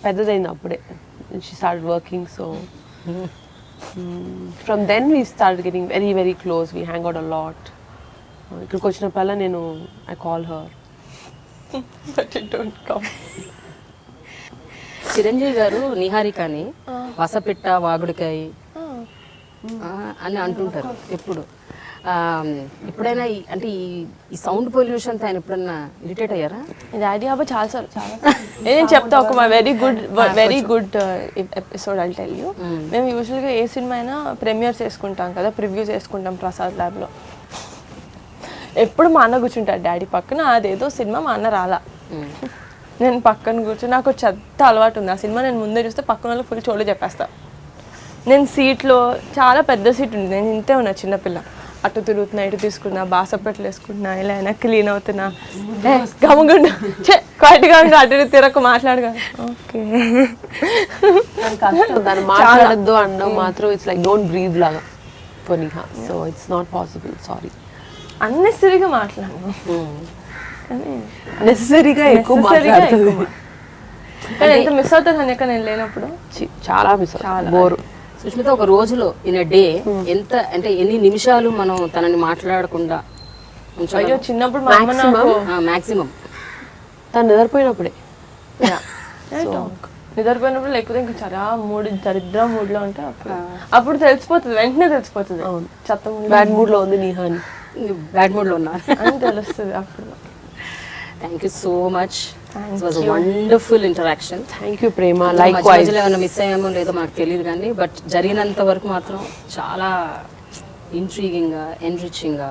పెద్దదైంది అప్పుడే. And she started working, so from then we started getting very, very close. We hang out a lot. ఇక్కడికి వచ్చినప్పుడల్లా నేను I call her. But it don't come. Chiranjeevi గారు నిహారికని వసపిట్ట వాగుడికాయ అని అంటుంటారు ఎప్పుడు. ఎప్పుడైనా అంటే ఈ సౌండ్ పొల్యూషన్తో ఆయన ఎప్పుడన్నా ఇరిటేట్ అయ్యారా? డాడీ అబ్బా చాలా నేను చెప్తా ఒక very good episode I'll tell you. మేము యూజువల్గా ఏ సినిమా అయినా ప్రీమియర్స్ వేసుకుంటాం కదా, ప్రివ్యూస్ వేసుకుంటాం ప్రసాద్ ల్యాబ్లో. ఎప్పుడు మా అన్న కూర్చుంటాడు డాడీ పక్కన. అదేదో సినిమా మా అన్న రాలా, నేను పక్కన కూర్చొని నాకు చెత్త అలవాటు ఉంది. ఆ సినిమా నేను ముందే చూస్తే పక్కన వాళ్ళకి ఫుల్ చోటు చెప్పేస్తా. నేను సీట్లో చాలా పెద్ద సీట్ ఉంది, నేను ఇంతే ఉన్నా చిన్నపిల్ల. అటు తిరుగుతున్నా, ఇటు తీసుకున్నా, బాసపెట్లు వేసుకుంటున్నా, ఇలా అయినా క్లీన్ అవుతున్నా. గమగుండా క్వైట్గా ఉండి అటు ఇటు తిరగకు మాట్లాడగా. ఓకే దాన్ని మాట్లాడద్దు అనడం మాత్రం ఇట్స్ లైక్ డోంట్ బ్రీద్ లాగా for Niha. So it's not possible, sorry. అన్నెసరీగా మాట్లాడను, నెసెసరీగా ఎక్కువ మాట్లాడుతుంది. కానీ ఎంత మిస్ అవుతుంది అనేక నేను లేనప్పుడు. చాలా మిస్ బోరు. సుష్మిత, ఒక రోజులో ఇన్ ఎ డే ఎంత అంటే ఎన్ని నిమిషాలు మనం తనని మాట్లాడకుండా అయ్యో చిన్నప్పుడు మా అమ్మ నాకు మాక్సిమం తను నిద్రపోయినప్పుడే, నిద్రపోయినప్పుడు లేకపోతే ఇంకా చాలా దరిద్ర మూడ్లో ఉంటే అప్పుడు తెలిసిపోతుంది, వెంటనే తెలిసిపోతుంది చెత్త బ్యాడ్ మూడ్ లో ఉంది నిహా అని. బ్యాడ్ మూడ్ లో ఉన్నారు అని తెలుస్తుంది అప్పుడు. Thank you so much. It was wonderful interaction. Thank you Prema. Likewise. ఏమైనా మిస్ అయ్యామో లేదో మాకు తెలియదు కానీ బట్ జరిగినంత వరకు మాత్రం చాలా ఇంట్రీగింగ్ గా, ఎన్రిచింగ్ గా,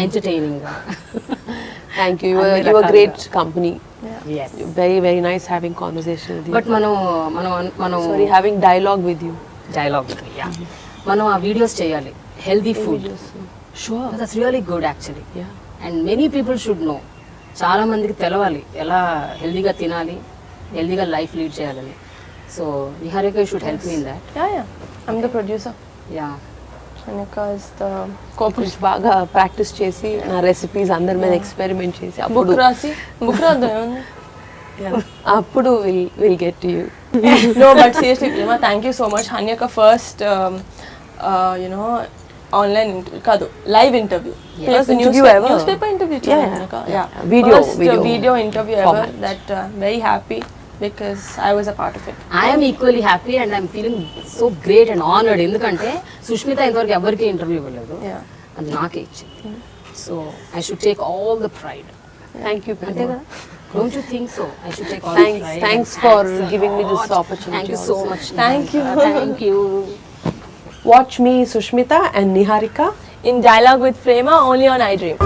ఎంటర్టైనింగ్ గా. Thank you. You are great company. Very very nice having conversation with you. But మనం sorry having dialogue with you. మనం ఆ వీడియోస్ చేయాలి. Healthy food. Sure. That's really good actually. And many people should know. చాలా మందికి తెలవాలి ఎలా హెల్దీగా తినాలి, హెల్దీగా లైఫ్ లీడ్ చేయాలని. So Niharika should help me in that. I'm the producer. కొంచెం బాగా ప్రాక్టీస్ చేసి నా రెసిపీస్ అందరి మీద ఎక్స్పెరిమెంట్ చేసి బుక్ రాసి బుక్ రాద్దాం అప్పుడు will get to you. No, but seriously, Prema, thank you so much. Hanyaka first, online కాదు live interview. First interview ever. Newspaper interview. Yeah. Video interview ever. That very happy because I was a part of it. I am equally happy and I am feeling so great and honored. ఎందుకంటే సుష్మిత ఇంతవరకు ఎవరికి interview ఇవ్వలేదు, అది నాకే ఇచ్చింది. So I should take all the pride. Thank you, అంతే కదా? Don't you think so? I should take all the pride. Thanks for giving me this opportunity. Thank you so much. Thank you. Thank you. Watch me, Sushmitha and Niharika In Dialogue with Prema, only on iDream.